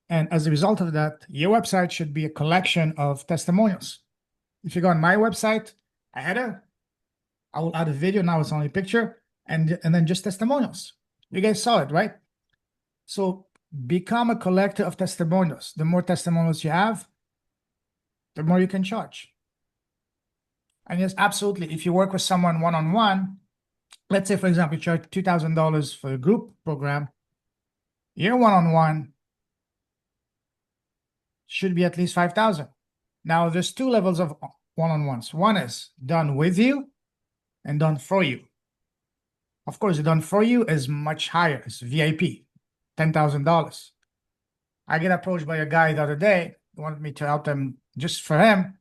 And as a result of that, your website should be a collection of testimonials. If you go on my website, I will add a video. Now it's only a picture, and then just testimonials. You guys saw it, right? So become a collector of testimonials. The more testimonials you have, the more you can charge. And yes, absolutely. If you work with someone one-on-one, let's say, for example, you charge $2,000 for a group program, your one-on-one should be at least 5,000. Now, there's 2 levels of one-on-ones. One is done with you and done for you. Of course, the done for you is much higher. It's VIP, $10,000. I get approached by a guy the other day who wanted me to help them just for him.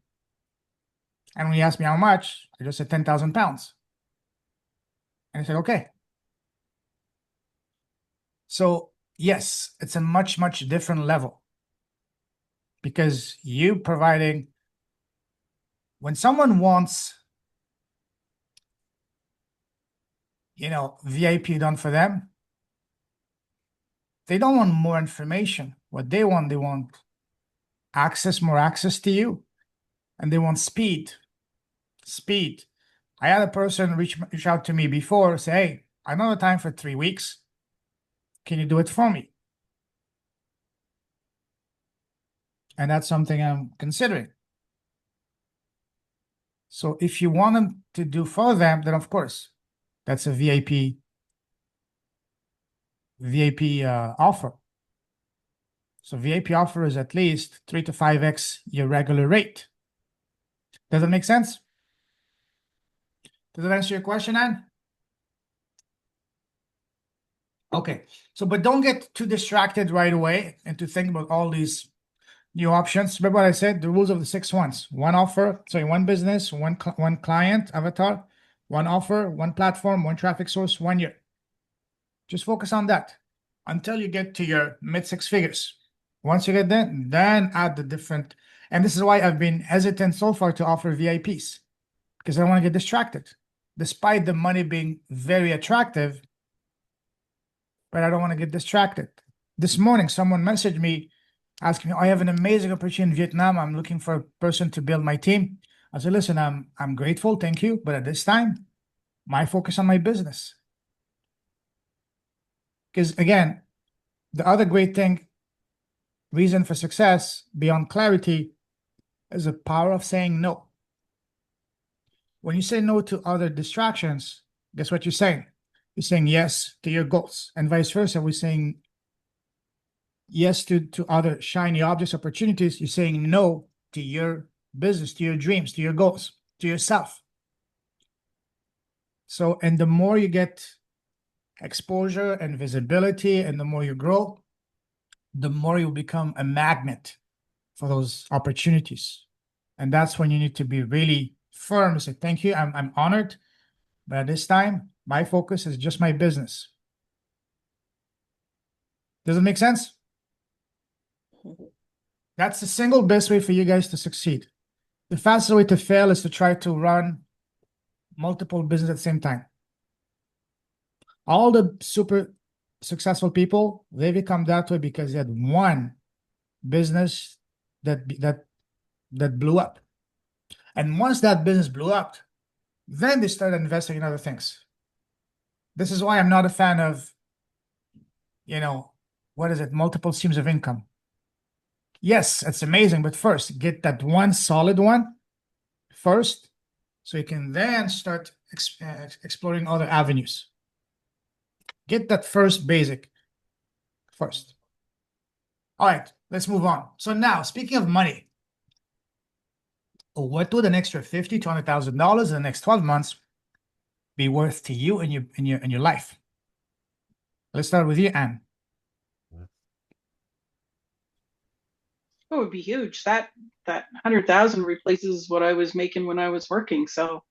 And when he asked me how much, I just said 10,000 pounds. And I said, okay. So yes, it's a much, much different level, because you providing, when someone wants, VIP done for them, they don't want more information. What they want access, more access to you, and they want speed. I had a person reach out to me before, say, hey, I don't have time for 3 weeks. Can you do it for me? And that's something I'm considering. So if you want them to do for them, then of course, that's a VIP VIP offer. So VIP offer is at least 3 to 5x your regular rate. Does that make sense? Does that answer your question, Anne? Okay, so but don't get too distracted right away and to think about all these new options. Remember what I said, the rules of the 6 ones. One offer, sorry, one business, one client avatar, one offer, one platform, one traffic source, 1 year. Just focus on that until you get to your mid 6 figures. Once you get there, then add the different. And this is why I've been hesitant so far to offer VIPs, because I don't want to get distracted. Despite the money being very attractive, but I don't want to get distracted. This morning, someone messaged me asking me, I have an amazing opportunity in Vietnam. I'm looking for a person to build my team. I said, listen, I'm grateful, thank you. But at this time, my focus on my business. Because again, the other great thing, reason for success beyond clarity, is the power of saying no. When you say no to other distractions, guess what you're saying? You're saying yes to your goals, and vice versa. We're saying yes to other shiny objects, opportunities. You're saying no to your business, to your dreams, to your goals, to yourself. So, and the more you get exposure and visibility, and the more you grow, the more you become a magnet for those opportunities. And that's when you need to be really firm and say, thank you, I'm honored. But at this time, my focus is just my business. Does it make sense? That's the single best way for you guys to succeed. The fastest way to fail is to try to run multiple businesses at the same time. All the super successful people, they become that way because they had one business that blew up. And once that business blew up, then they started investing in other things. This is why I'm not a fan of, what is it, multiple streams of income. Yes, it's amazing, but first, get that one solid one first, so you can then start exploring other avenues. Get that first basic first. All right, let's move on. So now, speaking of money, what would an extra $50,000 to $100,000 in the next 12 months be worth to you in your life? Let's start with you, Anne. It would be huge. That 100,000 replaces what I was making when I was working. So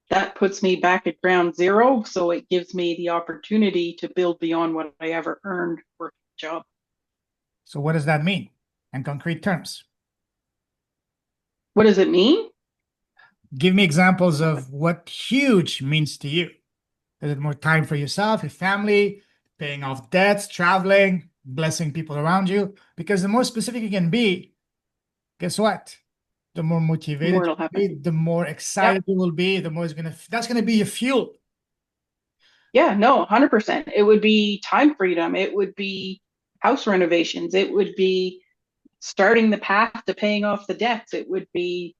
that puts me back at ground zero. So it gives me the opportunity to build beyond what I ever earned working a job. So what does that mean in concrete terms? What does it mean? Give me examples of what huge means to you. Is it more time for yourself, your family, paying off debts, traveling, blessing people around you? Because the more specific you can be, guess what? The more motivated More it'll you'll be, happen. the more excited you will be, the more that's gonna be your fuel. Yeah, no, 100%. It would be time freedom. It would be house renovations. It would be starting the path to paying off the debts. It would be,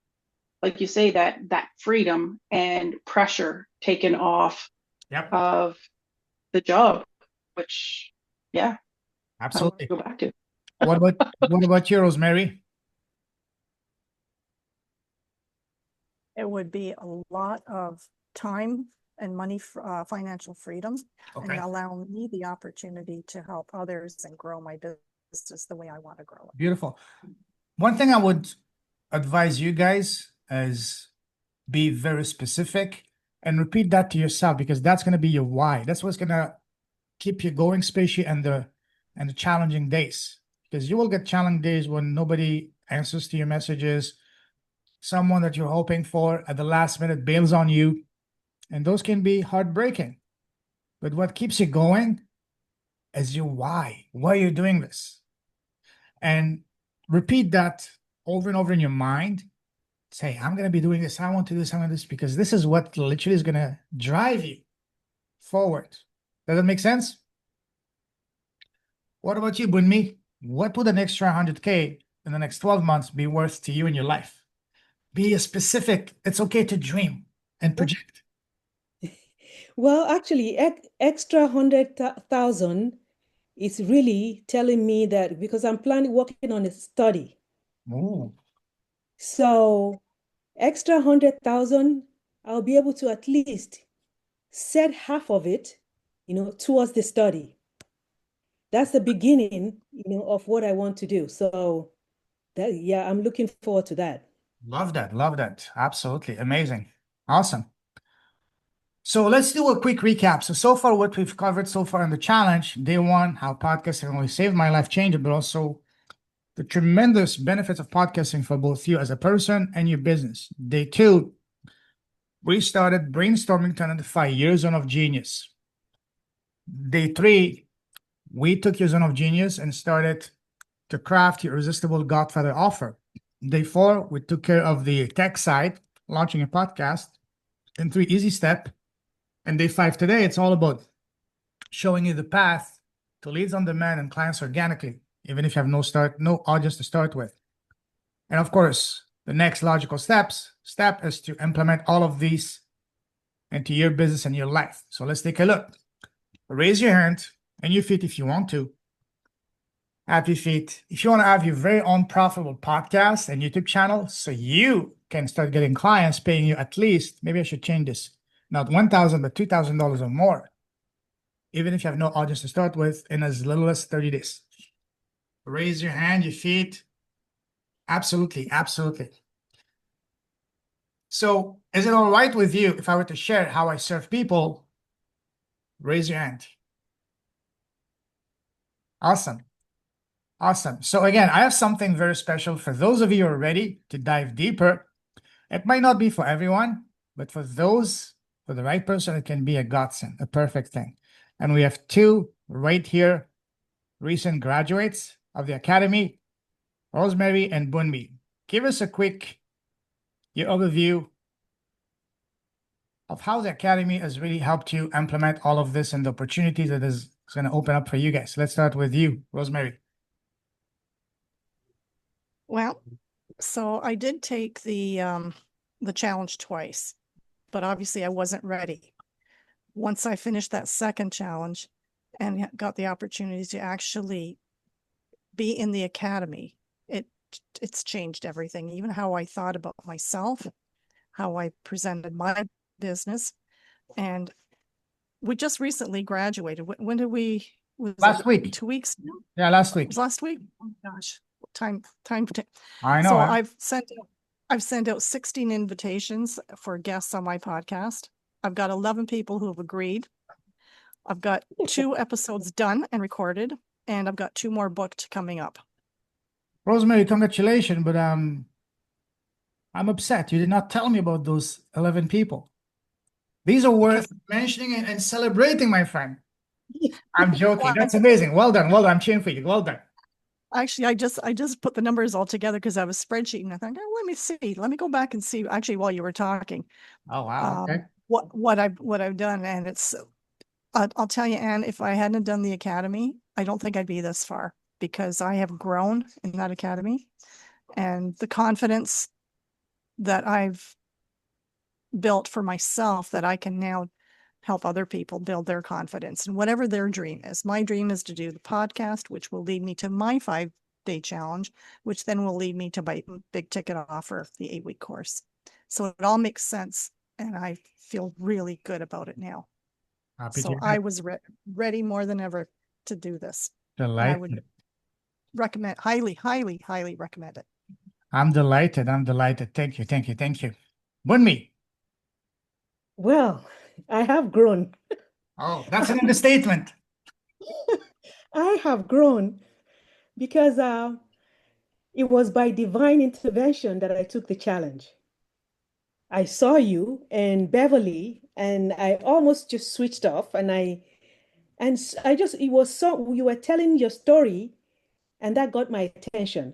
like you say, that freedom and pressure taken off Yep, of the job, which, yeah, I want absolutely. to go back to. What about you, Rosemary? It would be a lot of time and money, financial freedom, and Okay, allow me the opportunity to help others and grow my business the way I want to grow it. beautiful. One thing I would advise you guys is be very specific and repeat that to yourself, because that's going to be your why. That's what's going to keep you going, especially in the challenging days, because you will get challenging days when nobody answers to your messages, someone that you're hoping for at the last minute bails on you, and those can be heartbreaking. But what keeps you going is your why you're doing this, and repeat that over and over in your mind. Say, I'm going to be doing this, I want to do this, I want to do this, because this is what literally is going to drive you forward. Does that make sense? What about you, Bunmi? What would an extra 100K in the next 12 months be worth to you in your life? Be specific. It's okay to dream and project. Well, actually, extra 100,000 it's really telling me that because I'm working on a study. Ooh, So extra 100,000, I'll be able to at least set half of it, towards the study. That's the beginning, of what I want to do. So that, yeah, I'm looking forward to that. love that. Love that. Absolutely. Amazing. Awesome. So let's do a quick recap. So far, what we've covered so far in the challenge, day one, how podcasting only saved my life, changed it, but also the tremendous benefits of podcasting for both you as a person and your business. Day two, we started brainstorming to identify your zone of genius. Day three, we took your zone of genius and started to craft your irresistible Godfather offer. Day four, we took care of the tech side, launching a podcast in 3 easy steps. And day five today, it's all about showing you the path to leads on demand and clients organically, even if you have no audience to start with. And of course, the next logical step is to implement all of these into your business and your life. So let's take a look. Raise your hand and your feet if you want to. Happy feet. If you want to have your very own profitable podcast and YouTube channel, so you can start getting clients paying you at least, maybe I should change this, not $1,000, but $2,000 or more, even if you have no audience to start with, in as little as 30 days. Raise your hand, your feet. Absolutely, absolutely. So is it all right with you if I were to share how I serve people? Raise your hand. Awesome. Awesome. So again, I have something very special for those of you who are ready to dive deeper. It might not be for everyone, but for the right person, it can be a godsend, a perfect thing. And we have two right here, recent graduates of the Academy, Rosemary and Bunmi. Give us a quick your overview of how the Academy has really helped you implement all of this and the opportunities that is going to open up for you guys. Let's start with you, Rosemary. Well, so I did take the challenge twice, but obviously I wasn't ready. Once I finished that second challenge and got the opportunity to actually be in the academy, it's changed everything, even how I thought about myself, how I presented my business. And we just recently graduated. When did we? Was Last week. 2 weeks? Yeah, last week. It was last week. Oh gosh, time. I know. So Huh? I've sent out 16 invitations for guests on my podcast. I've got 11 people who have agreed. I've got 2 episodes done and recorded, and I've got 2 more booked coming up. Rosemary, congratulations, but I'm upset. You did not tell me about those 11 people. These are worth mentioning and celebrating, my friend. I'm joking. That's amazing. Well done. Well done. I'm cheering for you. Well done. Actually, I just put the numbers all together because I have a spreadsheet, and I thought, oh, let me see. Let me go back and see. Actually, while you were talking, Oh wow. Okay. What I've done, and it's I'll tell you, Anne, if I hadn't done the academy, I don't think I'd be this far, because I have grown in that academy, and the confidence that I've built for myself, that I can now help other people build their confidence and whatever their dream is. My dream is to do the podcast, which will lead me to my 5-day challenge, which then will lead me to my big ticket offer, the 8-week course. So it all makes sense, and I feel really good about it now. So I was ready more than ever to do this. I would recommend, highly, highly, highly recommend it. I'm delighted. I'm delighted. Thank you. Thank you. Thank you. Bunmi. Well, I have grown. Oh, that's an understatement. I have grown because it was by divine intervention that I took the challenge. I saw you and Beverly, and I almost just switched off, and it was so, you were telling your story, and that got my attention.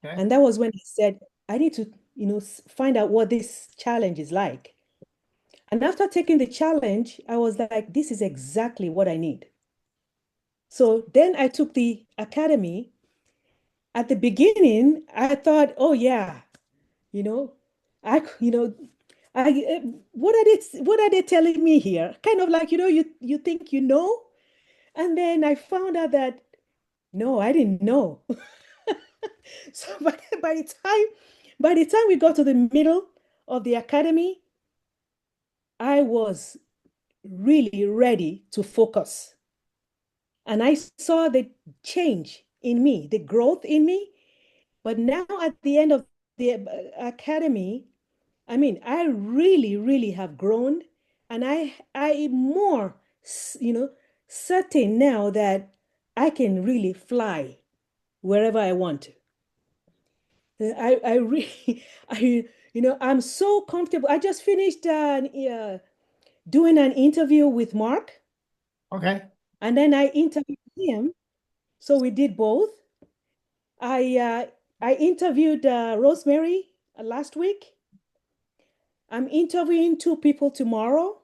Okay. And that was when I said, I need to, find out what this challenge is like. And after taking the challenge, I was like, this is exactly what I need. So then I took the academy. At the beginning, I thought, oh yeah, you know, I, you know, what are they telling me here? Kind of like, you think And then I found out that no, I didn't know. So by the time we got to the middle of the academy, I was really ready to focus. And I saw the change in me, the growth in me. But now at the end of the academy, I mean, I really, really have grown, and I am more, certain now that I can really fly wherever I want to. I really, I'm so comfortable. I just finished doing an interview with Mark, Okay. and then I interviewed him. So we did both. I interviewed Rosemary last week. I'm interviewing two people tomorrow.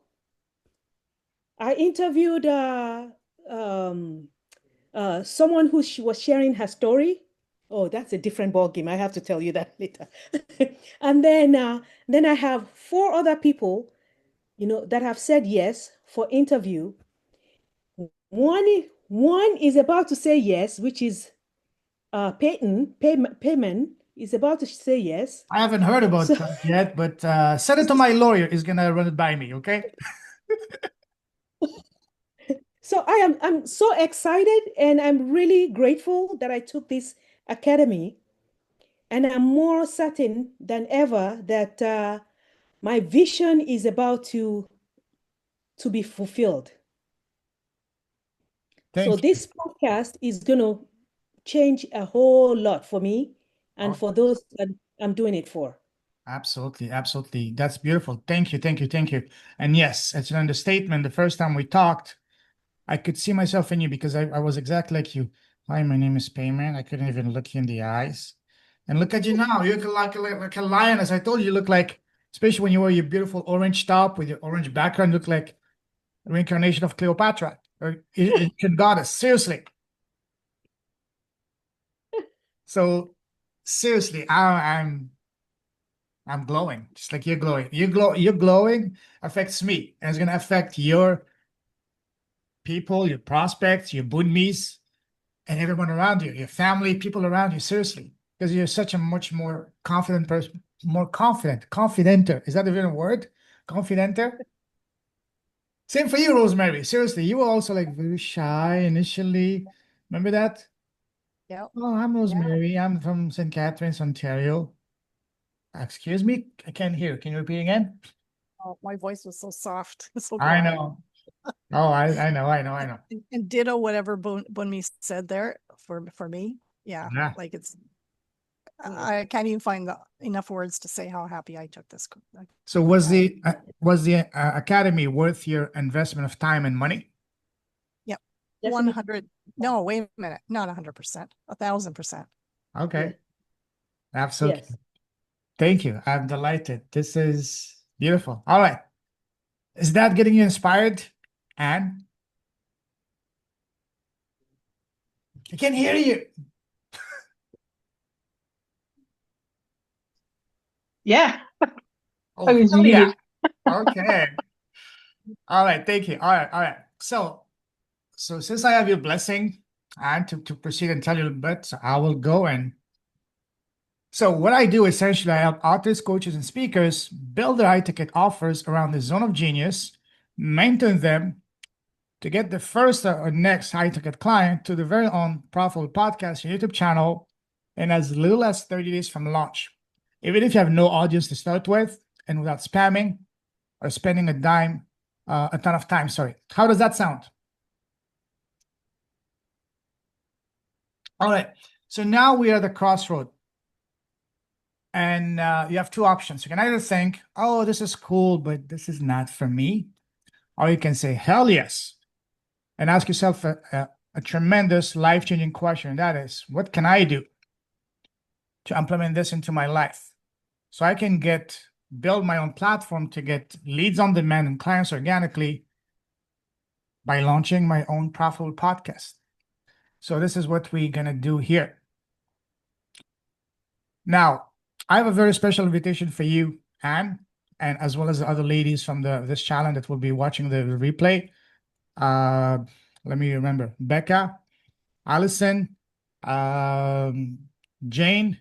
I interviewed um, someone who was sharing her story. Oh, that's a different ball game. I have to tell you that later. And then I have four other people, that have said yes for interview. One is about to say yes, which is Payman is about to say yes. I haven't heard about So that yet, but send it to my lawyer. He's gonna run it by me, okay? so I'm so excited, and I'm really grateful that I took this academy, and I'm more certain than ever that my vision is about to be fulfilled. So Thank you. this podcast is going to change a whole lot for me and Oh, for those that I'm doing it for. absolutely, absolutely. That's beautiful. Thank you, thank you, thank you. And yes, it's an understatement. The first time we talked, I could see myself in you because I was exactly like you. Hi, my name is Payman. I couldn't even look you in the eyes. And look at you now. You look like a lion. As I told you, you look like, especially when you wear your beautiful orange top with your orange background, look like a reincarnation of Cleopatra or Egyptian goddess. Seriously. So seriously, I'm glowing, just like you're glowing. You're glowing affects me, and it's gonna affect your people, your prospects, your bunmies, and everyone around you, your family, people around you. Seriously, because you're such a much more confident person, more confident, confidenter. Is that even a word? Confidenter. Same for you, Rosemary. Seriously, you were also like very shy initially. Remember that? Yeah. Oh, I'm Rosemary. I'm from St. Catharines, Ontario. Excuse me, I can't hear. Can you repeat again? Oh, my voice was so soft, so I quiet. know. Oh, I know, I know, I know. And ditto whatever Bunmi said there for me. Yeah, Yeah. like I can't even find enough words to say how happy I took this. So was the academy worth your investment of time and money? Yep. Definitely. 100. No, wait a minute. Not 100%. 1,000%. Okay, Yes. absolutely. Yes. Thank you. I'm delighted. This is beautiful. All right. Is that getting you inspired? And I can hear you. Yeah, Oh, I was hell yeah. muted. Okay. All right. Thank you. All right. All right. So since I have your blessing and to proceed and tell you a bit, so I will go and so what I do essentially, I help authors, coaches, and speakers build their high-ticket offers around the zone of genius, maintain them to get the first or next high-ticket client to the very own profitable podcast or YouTube channel in as little as 30 days from launch. Even if you have no audience to start with and without spamming or spending a ton of time, sorry. How does that sound? All right. So now we are at the crossroad. And you have two options. You can either think, oh, this is cool, but this is not for me. Or you can say, hell yes. And ask yourself a tremendous life changing question. And that is, what can I do to implement this into my life? So I can build my own platform to get leads on demand and clients organically by launching my own profitable podcast. So this is what we're going to do here. Now, I have a very special invitation for you, Anne, and as well as the other ladies from this channel that will be watching the replay. Uh, let me remember. Becca, Allison, Jane.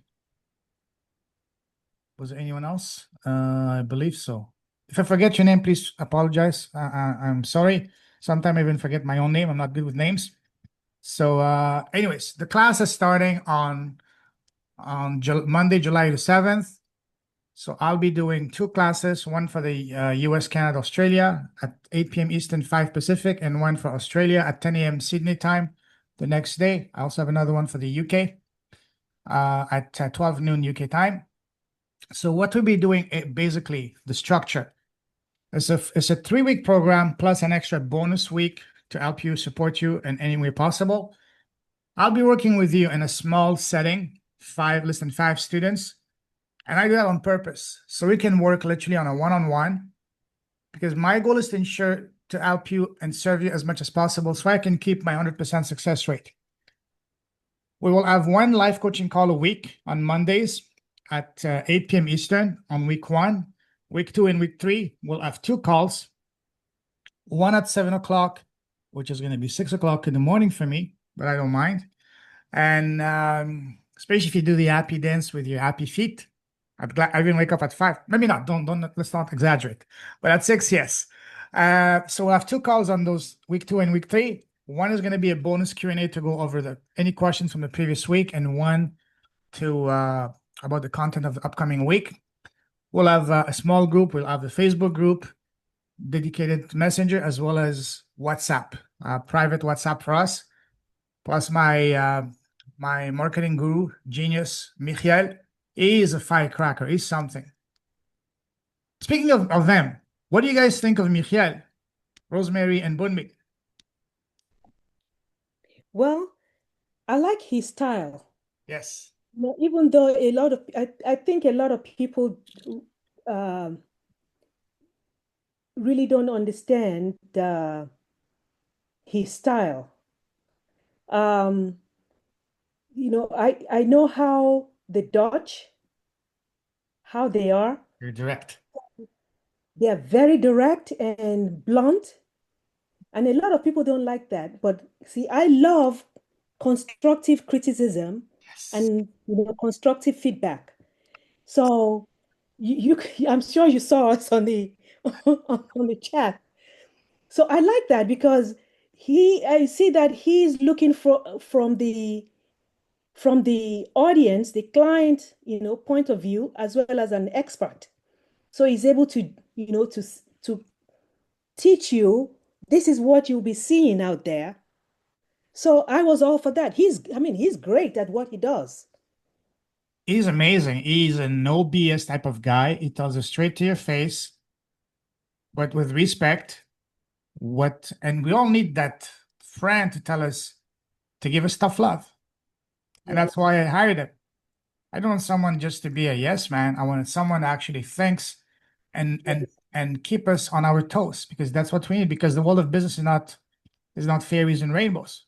Was there anyone else? I believe so. If I forget your name, please apologize. I'm sorry. Sometimes I even forget my own name. I'm not good with names. So, anyways, the class is starting on Monday, July the 7th. So I'll be doing two classes, one for the US, Canada, Australia at 8 p.m. Eastern, 5 Pacific, and one for Australia at 10 a.m. Sydney time the next day. I also have another one for the UK at 12 noon UK time. So what we'll be doing, basically, the structure is it's a 3-week program plus an extra bonus week to help you, support you in any way possible. I'll be working with you in a small setting, less than 5 students. And I do that on purpose. So we can work literally on a one-on-one, because my goal is to ensure to help you and serve you as much as possible so I can keep my 100% success rate. We will have one live coaching call a week on Mondays at 8 p.m. Eastern on week 1. Week 2 and week 3, we'll have 2 calls. One at 7 o'clock, which is going to be 6 o'clock in the morning for me, but I don't mind. And especially if you do the happy dance with your happy feet. I even wake up at 5. Maybe not. Let's not exaggerate. But at 6, yes. So we'll have 2 calls on those week 2 and week 3. One is going to be a bonus Q&A to go over any questions from the previous week, and one to about the content of the upcoming week. We'll have a small group. We'll have a Facebook group dedicated to Messenger, as well as WhatsApp, private WhatsApp for us. Plus my marketing guru, genius, Michael. He is a firecracker. He's something. Speaking of them, what do you guys think of Michael, Rosemary, and Bunmi? Well, I like his style. Yes. Even though I think a lot of people really don't understand his style. I know how the Dutch, how they are. You're direct. They are very direct and blunt. And a lot of people don't like that. But see, I love constructive criticism and constructive feedback. So I'm sure you saw us on the on the chat. So I like that because I see that he's looking for from the audience, the client, point of view, as well as an expert. So he's able to, to teach you, this is what you'll be seeing out there. So I was all for that. He's great at what he does. He's amazing. He's a no BS type of guy. He tells it straight to your face, but with respect. And we all need that friend to tell us, to give us tough love. And that's why I hired him. I don't want someone just to be a yes man. I wanted someone that actually thinks and keep us on our toes, because that's what we need. Because the world of business is not fairies and rainbows.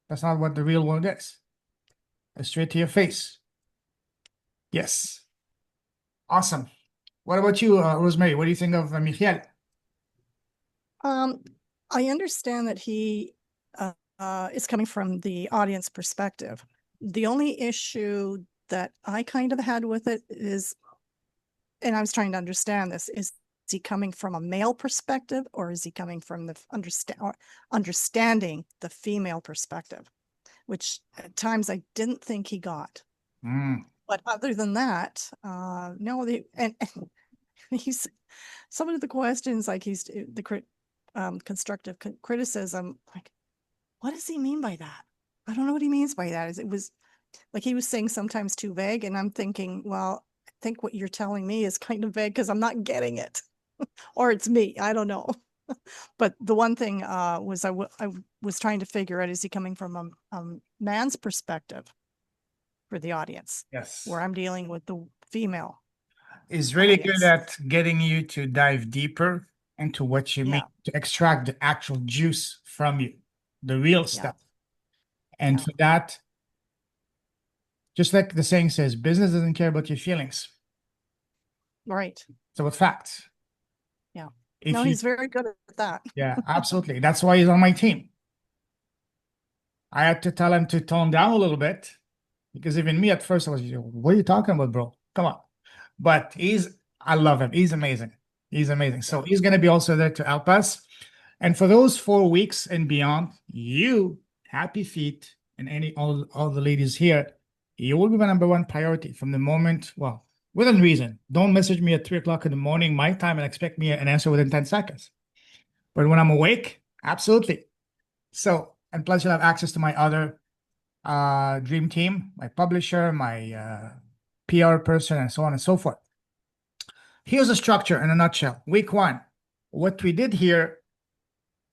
That's not what the real world is. It's straight to your face. Yes. Awesome. What about you, Rosemary? What do you think of Michael? I understand that he is coming from the audience perspective. The only issue that I kind of had with it is, and I was trying to understand this, is he coming from a male perspective, or is he coming from the understanding the female perspective, which at times I didn't think he got. But other than that, no, and he's some of the questions, like he's the constructive criticism, like, what does he mean by that? I don't know what he means by that. It was like he was saying sometimes too vague, and I'm thinking, well, I think what you're telling me is kind of vague because I'm not getting it. Or it's me, I don't know. But the one thing was I was trying to figure out, is he coming from a man's perspective for the audience? Yes. Where I'm dealing with the female. Is really good at getting you to dive deeper into what you mean, to extract the actual juice from you, the real stuff. And for that, just like the saying says, business doesn't care about your feelings. Right. It's about facts. Yeah. He's very good at that. Yeah, absolutely. That's why he's on my team. I had to tell him to tone down a little bit because even me at first I was, what are you talking about, bro? Come on. But I love him. He's amazing. He's amazing. So he's going to be also there to help us. And for those 4 weeks and beyond, you, Happy Feet, and all the ladies here, you will be my number one priority from the moment, well, within reason. Don't message me at 3 o'clock in the morning, my time, and expect me an answer within 10 seconds. But when I'm awake, absolutely. So, and plus you'll have access to my other dream team, my publisher, my PR person, and so on and so forth. Here's the structure in a nutshell. Week 1, what we did here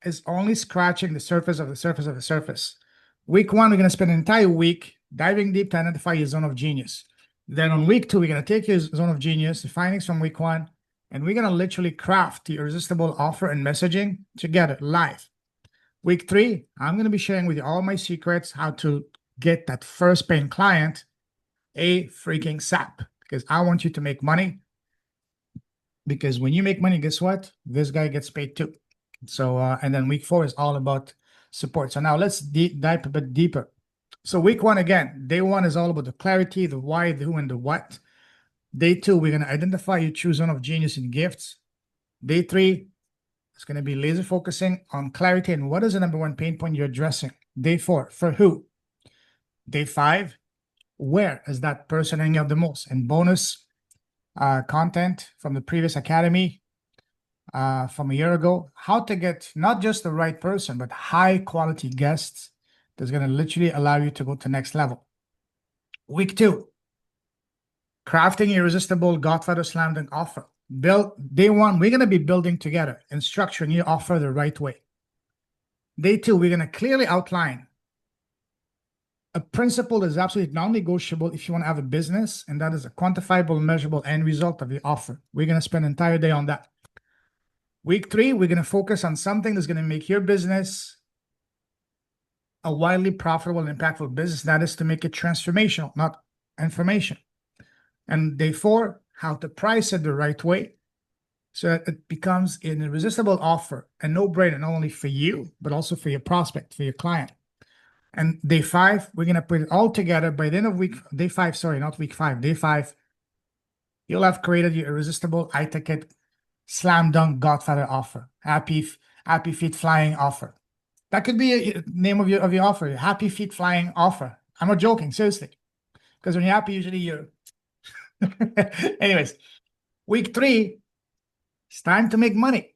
is only scratching the surface of the surface of the surface. Week 1, we're going to spend an entire week diving deep to identify your zone of genius. Then on week 2, we're going to take your zone of genius, the findings from week 1, and we're going to literally craft the irresistible offer and messaging together live. Week 3, I'm going to be sharing with you all my secrets, how to get that first paying client a freaking SAP, because I want you to make money. Because when you make money, guess what? This guy gets paid too. So, and then week 4 is all about support. So now let's dive a bit deeper. So week 1, again, day 1 is all about the clarity, the why, the who, and the what. Day 2, we're going to identify your true zone of genius and gifts. Day 3, it's going to be laser focusing on clarity and what is the number one pain point you're addressing. Day 4, for who? Day 5, where is that person hanging out the most? And bonus content from the previous academy from a year ago, how to get not just the right person, but high quality guests that's going to literally allow you to go to the next level. Week 2, crafting irresistible Godfather slam dunk offer. Day 1, we're going to be building together and structuring your offer the right way. Day 2, we're going to clearly outline a principle that is absolutely non-negotiable if you want to have a business, and that is a quantifiable, measurable end result of your offer. We're going to spend an entire day on that. Week 3, we're going to focus on something that's going to make your business a widely profitable and impactful business. That is to make it transformational, not information. And day 4, how to price it the right way so that it becomes an irresistible offer, a no-brainer, not only for you, but also for your prospect, for your client. And day 5, we're going to put it all together by the end of day 5, sorry, not week 5, day 5, you'll have created your irresistible high-ticket slam dunk Godfather offer, happy feet flying offer. That could be a name of your offer, happy feet flying offer. I'm not joking, seriously. Because when you're happy, usually you're... Anyways, week 3, it's time to make money.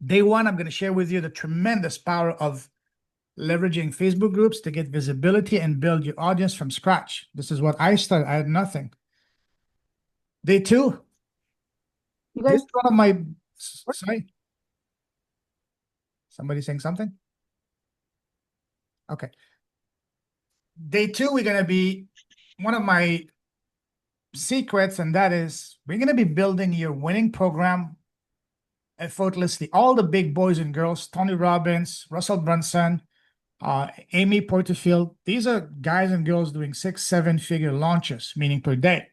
Day 1, I'm going to share with you the tremendous power of leveraging Facebook groups to get visibility and build your audience from scratch. This is what I started. I had nothing. Day 2, this is one of my... Sorry? Somebody saying something? Okay. Day 2, we're going to be one of my secrets, and that is we're going to be building your winning program effortlessly. All the big boys and girls, Tony Robbins, Russell Brunson, Amy Porterfield, these are guys and girls doing 6-7 figure launches, meaning per day.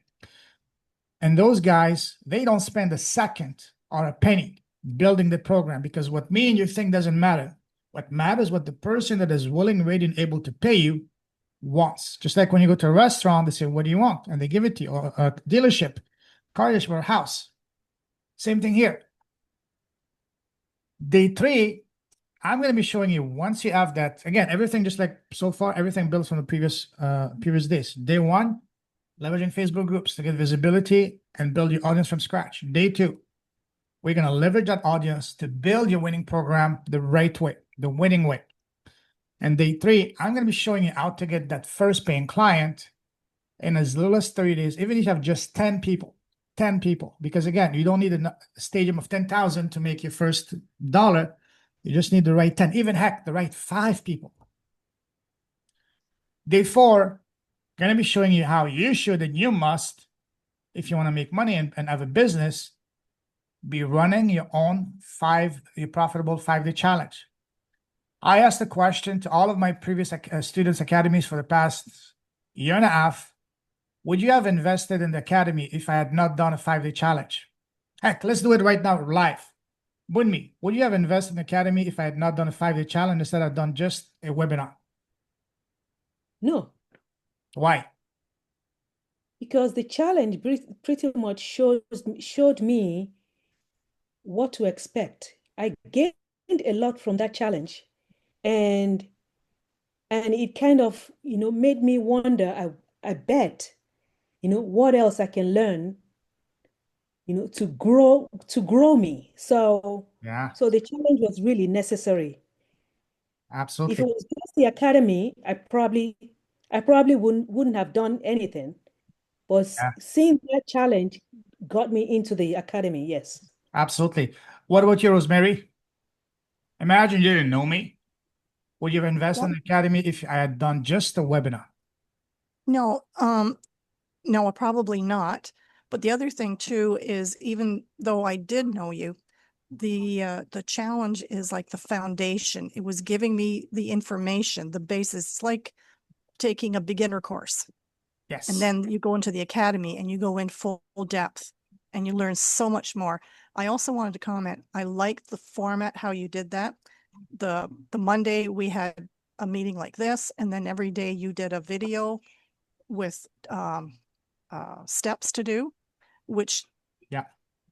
And those guys, they don't spend a second or a penny building the program, because what me and you think doesn't matter. What matters what the person that is willing, ready, and able to pay you wants. Just like when you go to a restaurant, they say, what do you want? And they give it to you. Or a dealership, car dealership, or a house. Same thing here. Day 3, I'm going to be showing you, once you have that, again, everything just like so far, everything built from the previous days. Day 1, leveraging Facebook groups to get visibility and build your audience from scratch. Day 2, we're going to leverage that audience to build your winning program the right way, the winning way. And day 3, I'm going to be showing you how to get that first paying client in as little as 30 days, even if you have just 10 people. 10 people, because again, you don't need a stadium of 10,000 to make your first dollar. You just need the right 10, even heck, the right 5 people. Day 4, going to be showing you how you should and you must, if you want to make money and have a business, be running your own your profitable 5-day challenge. I asked the question to all of my previous students' academies for the past year and a half, would you have invested in the academy if I had not done a 5-day challenge? Heck, let's do it right now live. Would you have invested in the academy if I had not done a 5-day challenge instead of done just a webinar? No, Why? because the challenge pretty much showed me what to expect. I gained a lot from that challenge, and it kind of, made me wonder, I bet, what else I can learn, to grow me. Yeah, So the challenge was really necessary. If it absolutely. was just the academy, I probably wouldn't have done anything. But Yeah, seeing that challenge got me into the academy, yes. absolutely. What about you, Rosemary? Imagine you didn't know me. Would you have invested in Well, the academy if I had done just a webinar? no, no, probably not. But the other thing too is, even though I did know you, the challenge is like the foundation. It was giving me the information, the basis. It's like taking a beginner course, and Yes. then you go into the academy and you go in full depth and you learn so much more. I also wanted to comment, I liked the format, how you did that. The Monday we had a meeting like this, and then every day you did a video with steps to do, which Yeah.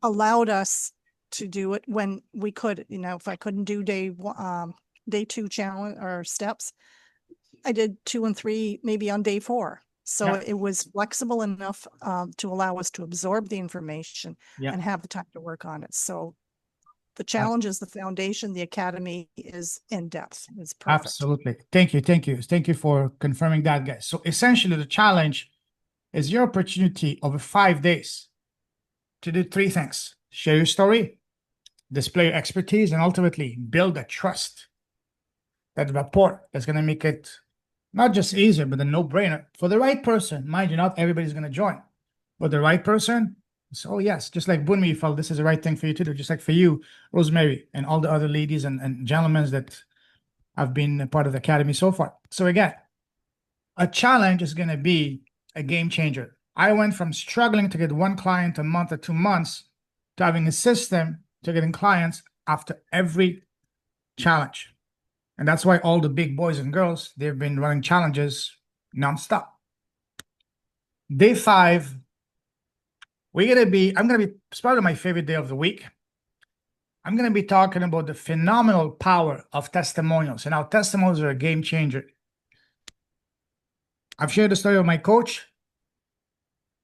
allowed us to do it when we could. If I couldn't do day 2 challenge or steps, I did 2 and 3 maybe on day 4. So Yeah. it was flexible enough to allow us to absorb the information Yeah. and have the time to work on it. So the Uh, challenge is the foundation. The academy is in depth. It's perfect. Absolutely. Thank you. Thank you. Thank you for confirming that, guys. So essentially, the challenge is your opportunity over 5 days to do three things: share your story, display your expertise, and ultimately build a trust, that rapport that's going to make it not just easier, but a no-brainer for the right person. Mind you, not everybody's going to join, but the right person. So yes, just like Bunmi felt this is the right thing for you to do, just like for you, Rosemary, and all the other ladies and gentlemen that have been a part of the academy so far. So again, a challenge is going to be a game changer. I went from struggling to get one client a month or 2 months to having a system to getting clients after every challenge. And that's why all the big boys and girls, they've been running challenges nonstop. Day 5, I'm gonna be, it's probably my favorite day of the week. I'm gonna be talking about the phenomenal power of testimonials and how testimonials are a game changer. I've shared the story of my coach.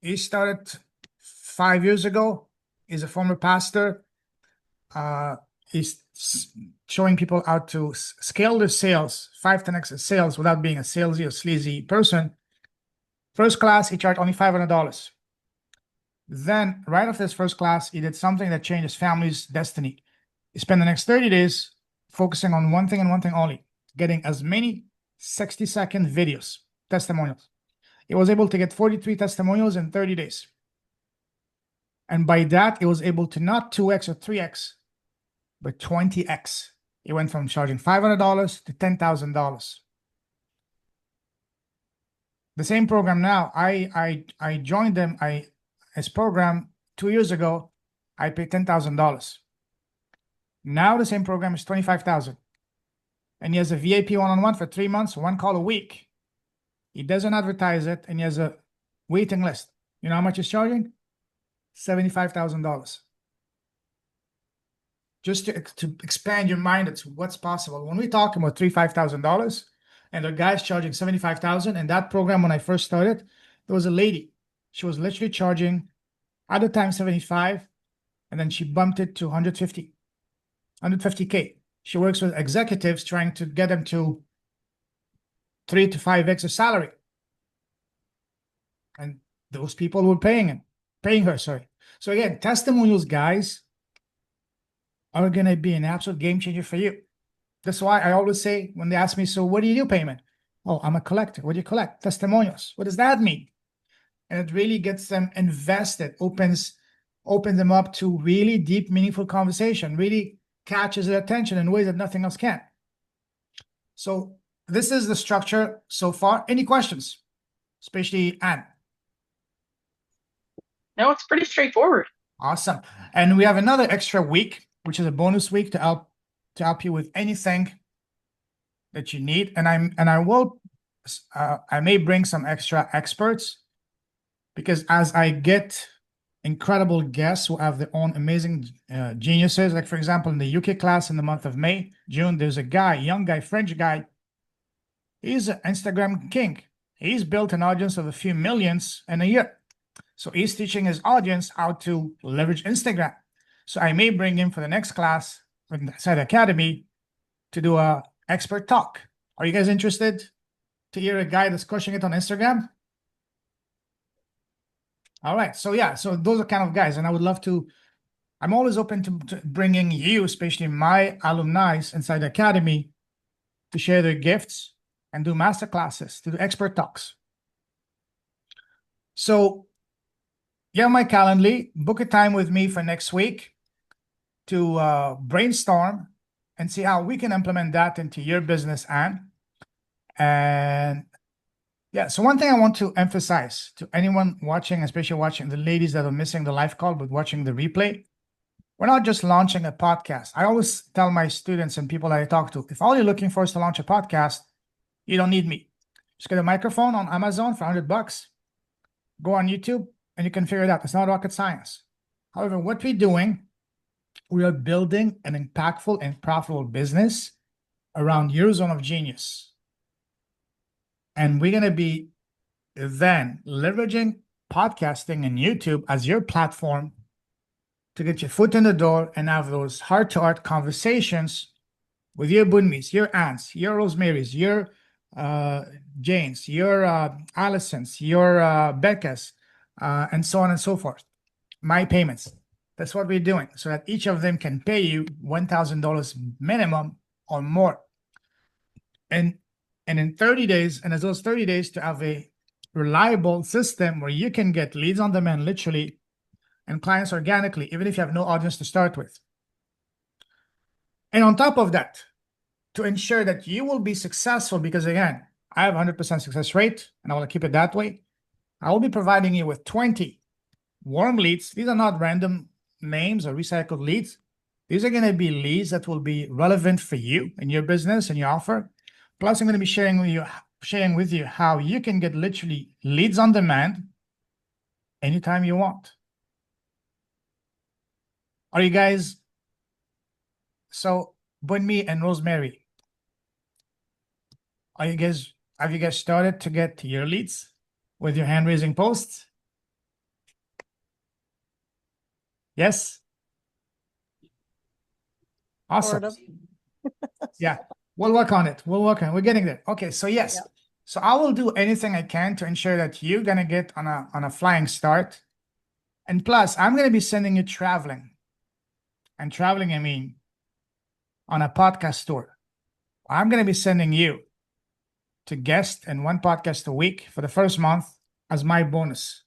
He started 5 years ago. He's a former pastor. He's showing people how to scale their sales, 5-10x sales, without being a salesy or sleazy person. First class, he charged only $500. Then, right after his first class, he did something that changed his family's destiny. He spent the next 30 days focusing on one thing and one thing only: getting as many 60-second videos, testimonials. He was able to get 43 testimonials in 30 days. And by that, he was able to not 2x or 3x, but 20x. He went from charging $500 to $10,000. The same program now, I joined them. His program 2 years ago, I paid $10,000. Now the same program is $25,000. And he has a VIP one-on-one for 3 months, one call a week. He doesn't advertise it, and he has a waiting list. You know how much he's charging? $75,000. Just to expand your mind to what's possible. When we talk about $5,000, and the guy's charging $75,000, and that program, when I first started, there was a lady. She was literally charging at the time 75, and then she bumped it to 150K. She works with executives trying to get them to 3 to 5x of salary. And those people were paying her, sorry. So again, testimonials, guys, are going to be an absolute game changer for you. That's why I always say, when they ask me, so what do you do, payment? Oh, I'm a collector. What do you collect? Testimonials. What does that mean? And it really gets them invested, opens them up to really deep, meaningful conversation, really catches their attention in ways that nothing else can. So this is the structure so far. Any questions? Especially Anne. No, it's pretty straightforward. Awesome. And we have another extra week, which is a bonus week to help you with anything that you need. And I will I may bring some extra experts, because as I get incredible guests who have their own amazing geniuses, like for example, in the UK class in the month of June, there's a guy, young guy, French guy. He's an Instagram king. He's built an audience of a few millions in a year. So he's teaching his audience how to leverage Instagram. So I may bring him for the next class inside the academy to do a expert talk. Are you guys interested to hear a guy that's crushing it on Instagram? All right. So yeah, so those are kind of guys, and I would love to. I'm always open to bringing you, especially my alumni inside the academy, to share their gifts and do master classes, to do expert talks. So yeah, my Calendly, book a time with me for next week to brainstorm and see how we can implement that into your business. And yeah, so one thing I want to emphasize to anyone watching, especially watching the ladies that are missing the live call but watching the replay, we're not just launching a podcast. I always tell my students and people I talk to, if all you're looking for is to launch a podcast, you don't need me. Just get a microphone on Amazon for $100. Go on YouTube and you can figure it out. It's not rocket science. However, what we're doing, we are building an impactful and profitable business around your zone of genius. And we're going to be then leveraging podcasting and YouTube as your platform to get your foot in the door and have those heart-to-heart conversations with your Bunmis, your aunts, your Rosemarys, your Janes, your Allisons, your Beccas, and so on and so forth. My payments. That's what we're doing, so that each of them can pay you $1,000 minimum or more. And in 30 days, and as those 30 days, to have a reliable system where you can get leads on demand, literally, and clients organically, even if you have no audience to start with. And on top of that, to ensure that you will be successful, because again, I have 100% success rate, and I want to keep it that way. I will be providing you with 20 warm leads. These are not random names or recycled leads. These are going to be leads that will be relevant for you and your business and your offer. Plus, I'm going to be sharing with you how you can get literally leads on demand anytime you want. Are you guys? So, Bunmi and Rosemary, have you guys started to get your leads with your hand raising posts? Yes. Awesome. Sort of. Yeah, we'll work on it. We're getting there. Okay, so yes. Yeah. So I will do anything I can to ensure that you're gonna get on a flying start. And plus, I'm gonna be sending you traveling. And traveling, I mean, on a podcast tour. I'm gonna be sending you to guest in one podcast a week for the first month as my bonus.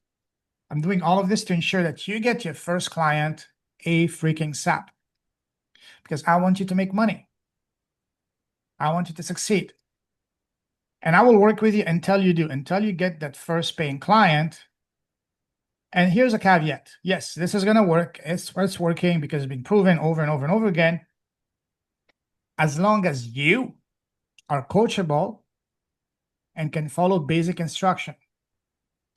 I'm doing all of this to ensure that you get your first client a freaking SAP. Because I want you to make money. I want you to succeed. And I will work with you until you do, until you get that first paying client. And here's a caveat. Yes, this is going to work. It's working because it's been proven over and over and over again. As long as you are coachable and can follow basic instruction.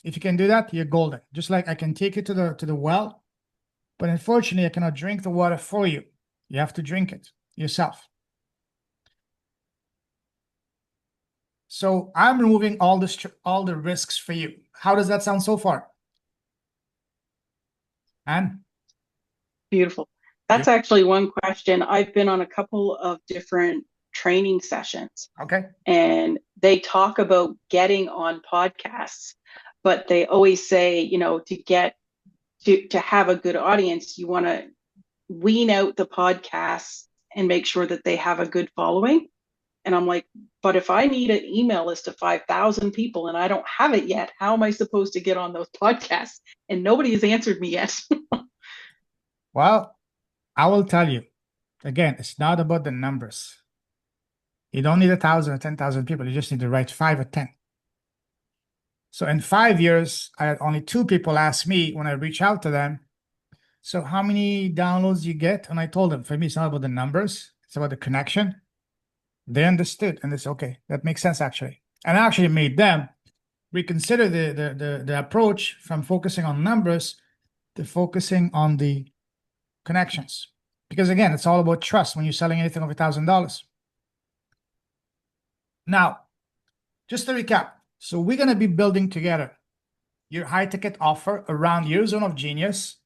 If you can do that, you're golden. Just like I can take you to the well, but unfortunately, I cannot drink the water for you. You have to drink it yourself. So I'm removing all the risks for you. How does that sound so far? Anne? Beautiful. That's actually one question. I've been on a couple of different training sessions. Okay. And they talk about getting on podcasts, but they always say, to have a good audience, you want to wean out the podcasts and make sure that they have a good following. And I'm like, but if I need an email list of 5,000 people and I don't have it yet, how am I supposed to get on those podcasts? And nobody has answered me yet. Well, I will tell you, again, it's not about the numbers. You don't need 1,000 or 10,000 people. You just need to write 5 or 10. So in 5 years, I had only 2 people ask me when I reach out to them, so how many downloads you get? And I told them, for me, it's not about the numbers. It's about the connection. They understood. And they said, okay, that makes sense, actually. and actually made them reconsider the approach from focusing on numbers to focusing on the connections. Because again, it's all about trust when you're selling anything over $1,000. Now, just to recap, so we're going to be building together your high ticket offer around your zone of genius.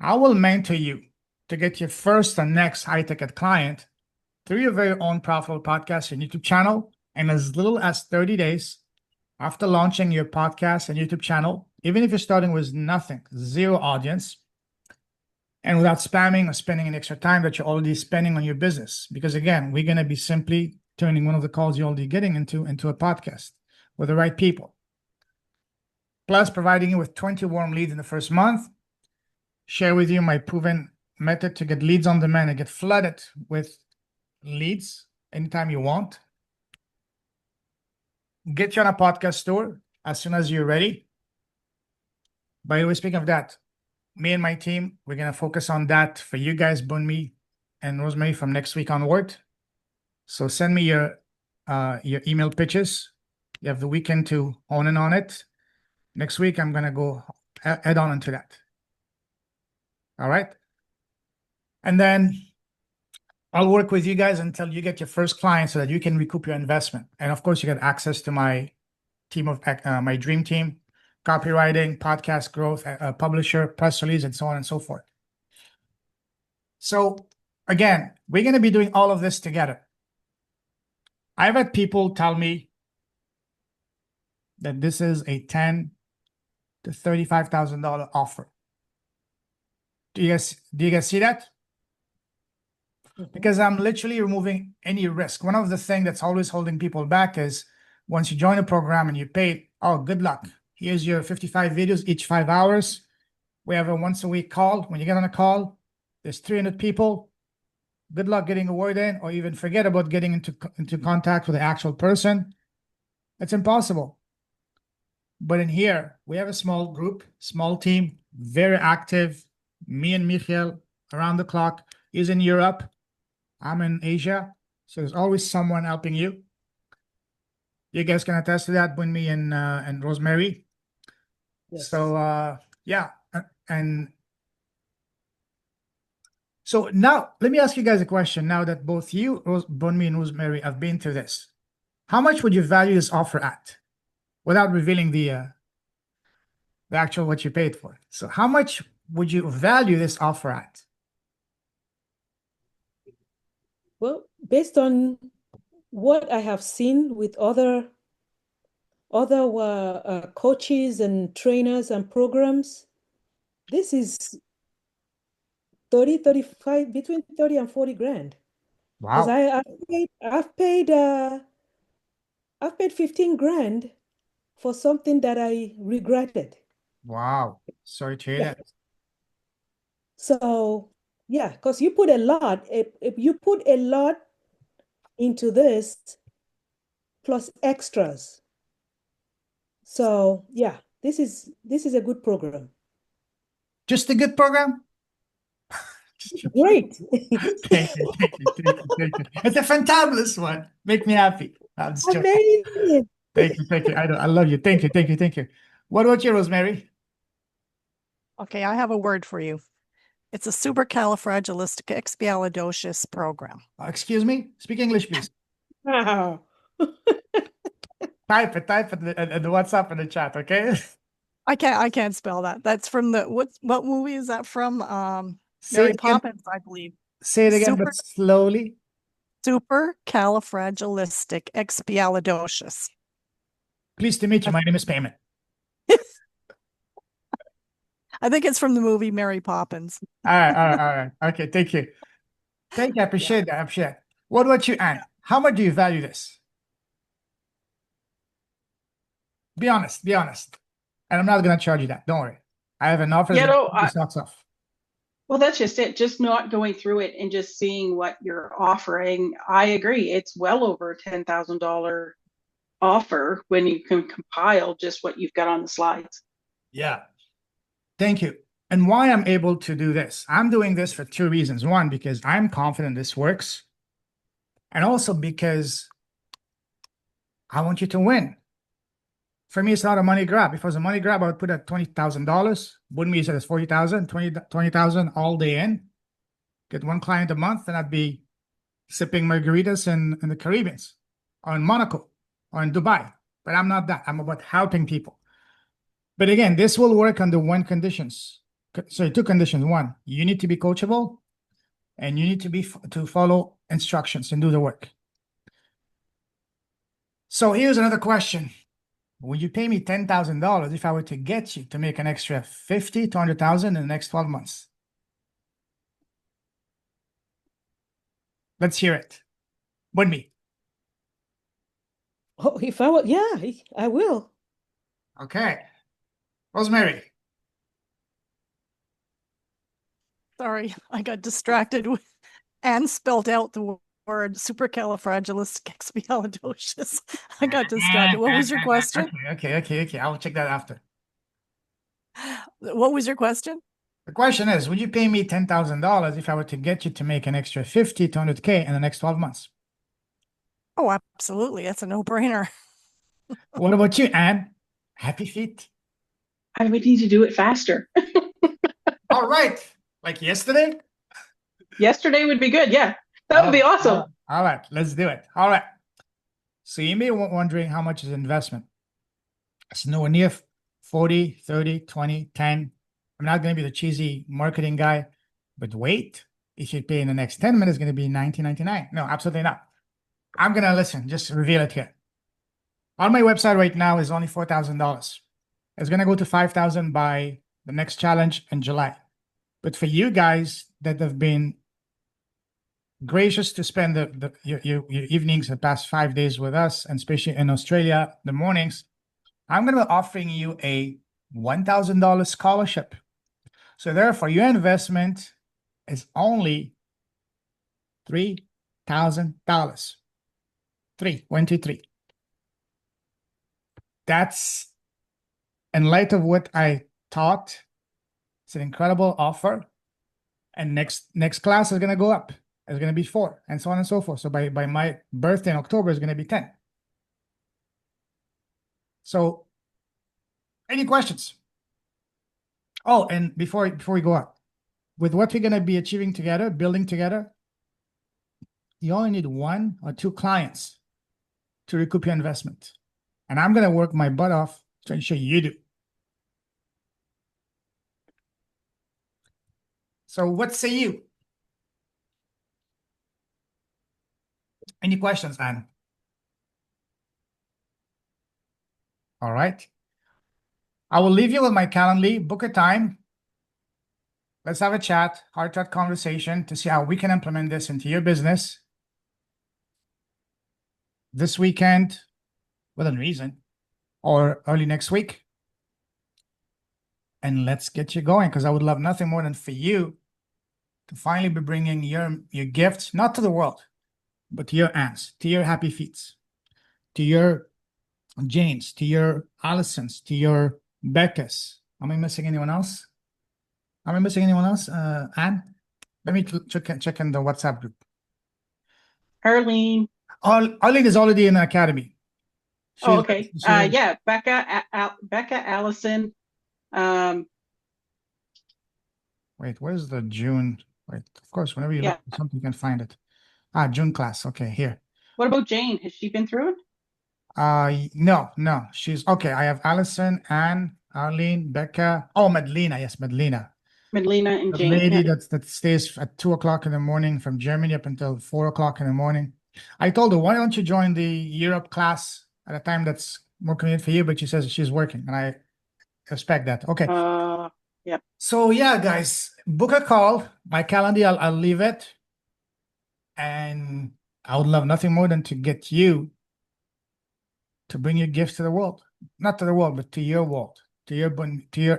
I will mentor you to get your first and next high ticket client through your very own profitable podcast and YouTube channel in as little as 30 days after launching your podcast and YouTube channel, even if you're starting with nothing, zero audience, and without spamming or spending an extra time that you're already spending on your business. Because again, we're going to be simply turning one of the calls you're already getting into a podcast with the right people. Plus, providing you with 20 warm leads in the first month, share with you my proven method to get leads on demand and get flooded with leads anytime you want. Get you on a podcast tour as soon as you're ready. By the way, speaking of that, me and my team, we're going to focus on that for you guys, Bunmi and Rosemary, from next week onward. So send me your email pitches. You have the weekend to hone in on it. Next week, I'm going to go head on into that. All right. And then I'll work with you guys until you get your first client so that you can recoup your investment. And of course, you get access to my team of my dream team, copywriting, podcast growth, publisher, press release, and so on and so forth. So again, we're going to be doing all of this together. I've had people tell me that this is a $10,000 to $35,000 offer. Do you guys see that? Because I'm literally removing any risk. One of the things that's always holding people back is once you join a program and you pay, oh, good luck. Here's your 55 videos, each 5 hours. We have a once a week call. When you get on a call, there's 300 people. Good luck getting a word in, or even forget about getting into contact with the actual person. It's impossible. But in here, we have a small group, small team, very active. Me and Michael around the clock. He's in Europe. I'm in Asia. So there's always someone helping you. You guys can attest to that, Bunmi and Rosemary. Yes. So yeah, and so now let me ask you guys a question. Now that both you, Bunmi and Rosemary, have been through this, how much would you value this offer at, without revealing the actual what you paid for? So how much would you value this offer at? Well, based on what I have seen with other coaches and trainers and programs, this is 30, 35, between 30 and 40 grand. Because Wow. I've paid 15 grand for something that I regretted. Wow. Sorry to hear Yeah. that. So yeah, because you put a lot, if you put a lot into this plus extras. So yeah, this is a good program. Just a good program? Great. Thank you. It's a fantabulous one. Make me happy. I'm just joking. Amazing. Thank you. I love you. Thank you. What about you, Rosemary? Okay, I have a word for you. It's a supercalifragilisticexpialidocious program. Excuse me? Speak English, please. Wow. Type it in the WhatsApp in the chat, okay? I can't spell that. That's from what movie is that from? Say Mary it again. Poppins, I believe. Say it again, but slowly. Supercalifragilisticexpialidocious. Pleased to meet you. My name is Payment. I think it's from the movie Mary Poppins. All right. Okay, thank you. I appreciate that. What about you, Anne? How much do you value this? Be honest. And I'm not going to charge you that. Don't worry. I have an offer. Yeah, no, Socks off. well, that's just it. Just not going through it and just seeing what you're offering. I agree. It's well over a $10,000 offer when you can compile just what you've got on the slides. Yeah. Thank you. And why I'm able to do this? I'm doing this for 2 reasons. One, because I'm confident this works. And also because I want you to win. For me, it's not a money grab. If it was a money grab, I would put at $20,000. Wouldn't be said it's 40,000, 20,000 all day in. Get one client a month, and I'd be sipping margaritas in the Caribbean, or in Monaco, or in Dubai. But I'm not that. I'm about helping people. But again, this will work under one conditions. So two conditions. One, you need to be coachable, and you need to follow instructions and do the work. So here's another question. Would you pay me $10,000 if I were to get you to make an extra 50 to 100,000 in the next 12 months? Let's hear it. Would me. Oh, if I were, yeah, I will. Okay. Rosemary. Sorry, I got distracted with and spelled out the word supercalifragilisticexpialidocious. I got distracted. What was your question? Okay. I'll check that after. What was your question? The question is, would you pay me $10,000 if I were to get you to make an extra 50 to 100K in the next 12 months? Oh, absolutely. That's a no-brainer. What about you, Anne? Happy feet? I would need to do it faster. All right. Like yesterday? Yesterday would be good. Yeah, that would be awesome. All right, let's do it. All right. So you may be wondering how much is investment. It's nowhere near 40, 30, 20, 10. I'm not going to be the cheesy marketing guy, but wait, if you pay in the next 10 minutes, it's going to be $19.99. No, absolutely not. I'm going to just reveal it here. On my website right now is only $4,000. It's going to go to $5,000 by the next challenge in July. But for you guys that have been gracious to spend your evenings the past 5 days with us, and especially in Australia, the mornings, I'm going to be offering you a $1,000 scholarship. So therefore, your investment is only $3,000. 1, 2, 3. That's, in light of what I taught, it's an incredible offer. And next class is going to go up. It's going to be 4, and so on and so forth. So by my birthday in October, it's going to be 10. So, any questions? Oh, and before we go on, with what we're going to be achieving together, building together, you only need 1 or 2 clients to recoup your investment. And I'm going to work my butt off to ensure you do. So what say you? Any questions, Anne? All right. I will leave you with my Calendly. Book a time. Let's have a chat, heart-to-heart conversation to see how we can implement this into your business this weekend, within reason, or early next week. And let's get you going, because I would love nothing more than for you to finally be bringing your gifts, not to the world, but to your aunts, to your happy feets, to your Janes, to your Allisons, to your Beccas. Am I missing anyone else? Anne? Let me check in the WhatsApp group. Arlene. Arlene is already in the academy. Oh, okay. Yeah, Becca, Allison. Wait, where's the June? Wait, of course, whenever you Yeah. look for something, you can find it. June class. Okay, here. What about Jane? Has she been through it? No. She's okay. I have Allison, Anne, Arlene, Becca. Oh, Madlena. Yes, Madlena. Madlena and The Jane. lady Yeah. that stays at 2 o'clock in the morning from Germany up until 4 o'clock in the morning. I told her, why don't you join the Europe class at a time that's more convenient for you? But she says she's working, and I respect that. Okay. Yeah. So yeah, guys, book a call. My calendar, I'll leave it. And I would love nothing more than to get you to bring your gifts to the world. Not to the world, but to your world, to your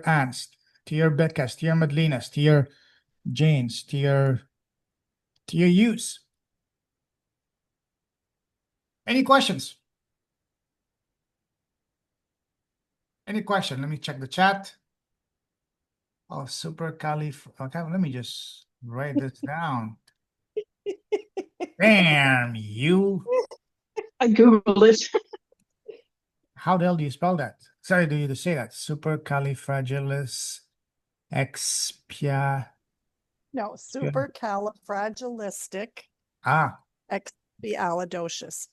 aunts, to your Beccas, to your Madlenas, to your Janes, to your youths. Any questions? Any question? Let me check the chat. Oh, super calif. Okay, let me just write this down. Damn you. I Googled it. how the hell do you spell that? Sorry, do you say that? Supercalifragilisticexpialidocious. No, supercalifragilistic Ah, expialidocious.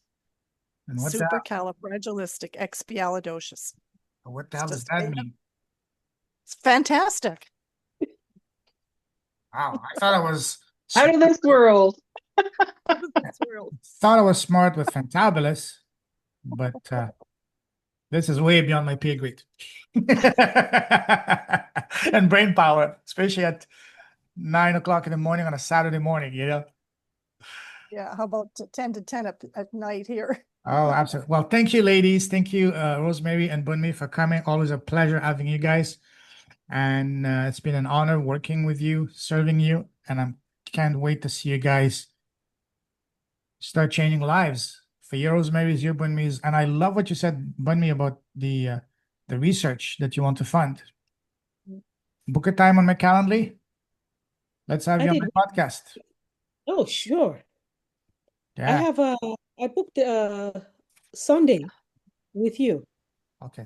and what's that? Supercalifragilistic expialidocious. What the It's hell does just that made up. mean? It's fantastic. Wow, I thought I was Out of this world. Out of this world. thought I was smart with fantabulous, but this is way beyond my pay grade. And brain power, especially at 9 o'clock in the morning on a Saturday morning, you know? Yeah, how about 10 to 10 at night here? Oh, absolutely. Well, thank you, ladies. Thank you, Rosemary and Bunmi, for coming. Always a pleasure having you guys. And it's been an honor working with you, serving you, and I can't wait to see you guys start changing lives. For your Rosemary's, your Bunmi's, and I love what you said, Bunmi, about the research that you want to fund. Book a time on my calendar. Let's have I you on did. my podcast. Oh, sure. Yeah. I booked Sunday with you. Okay.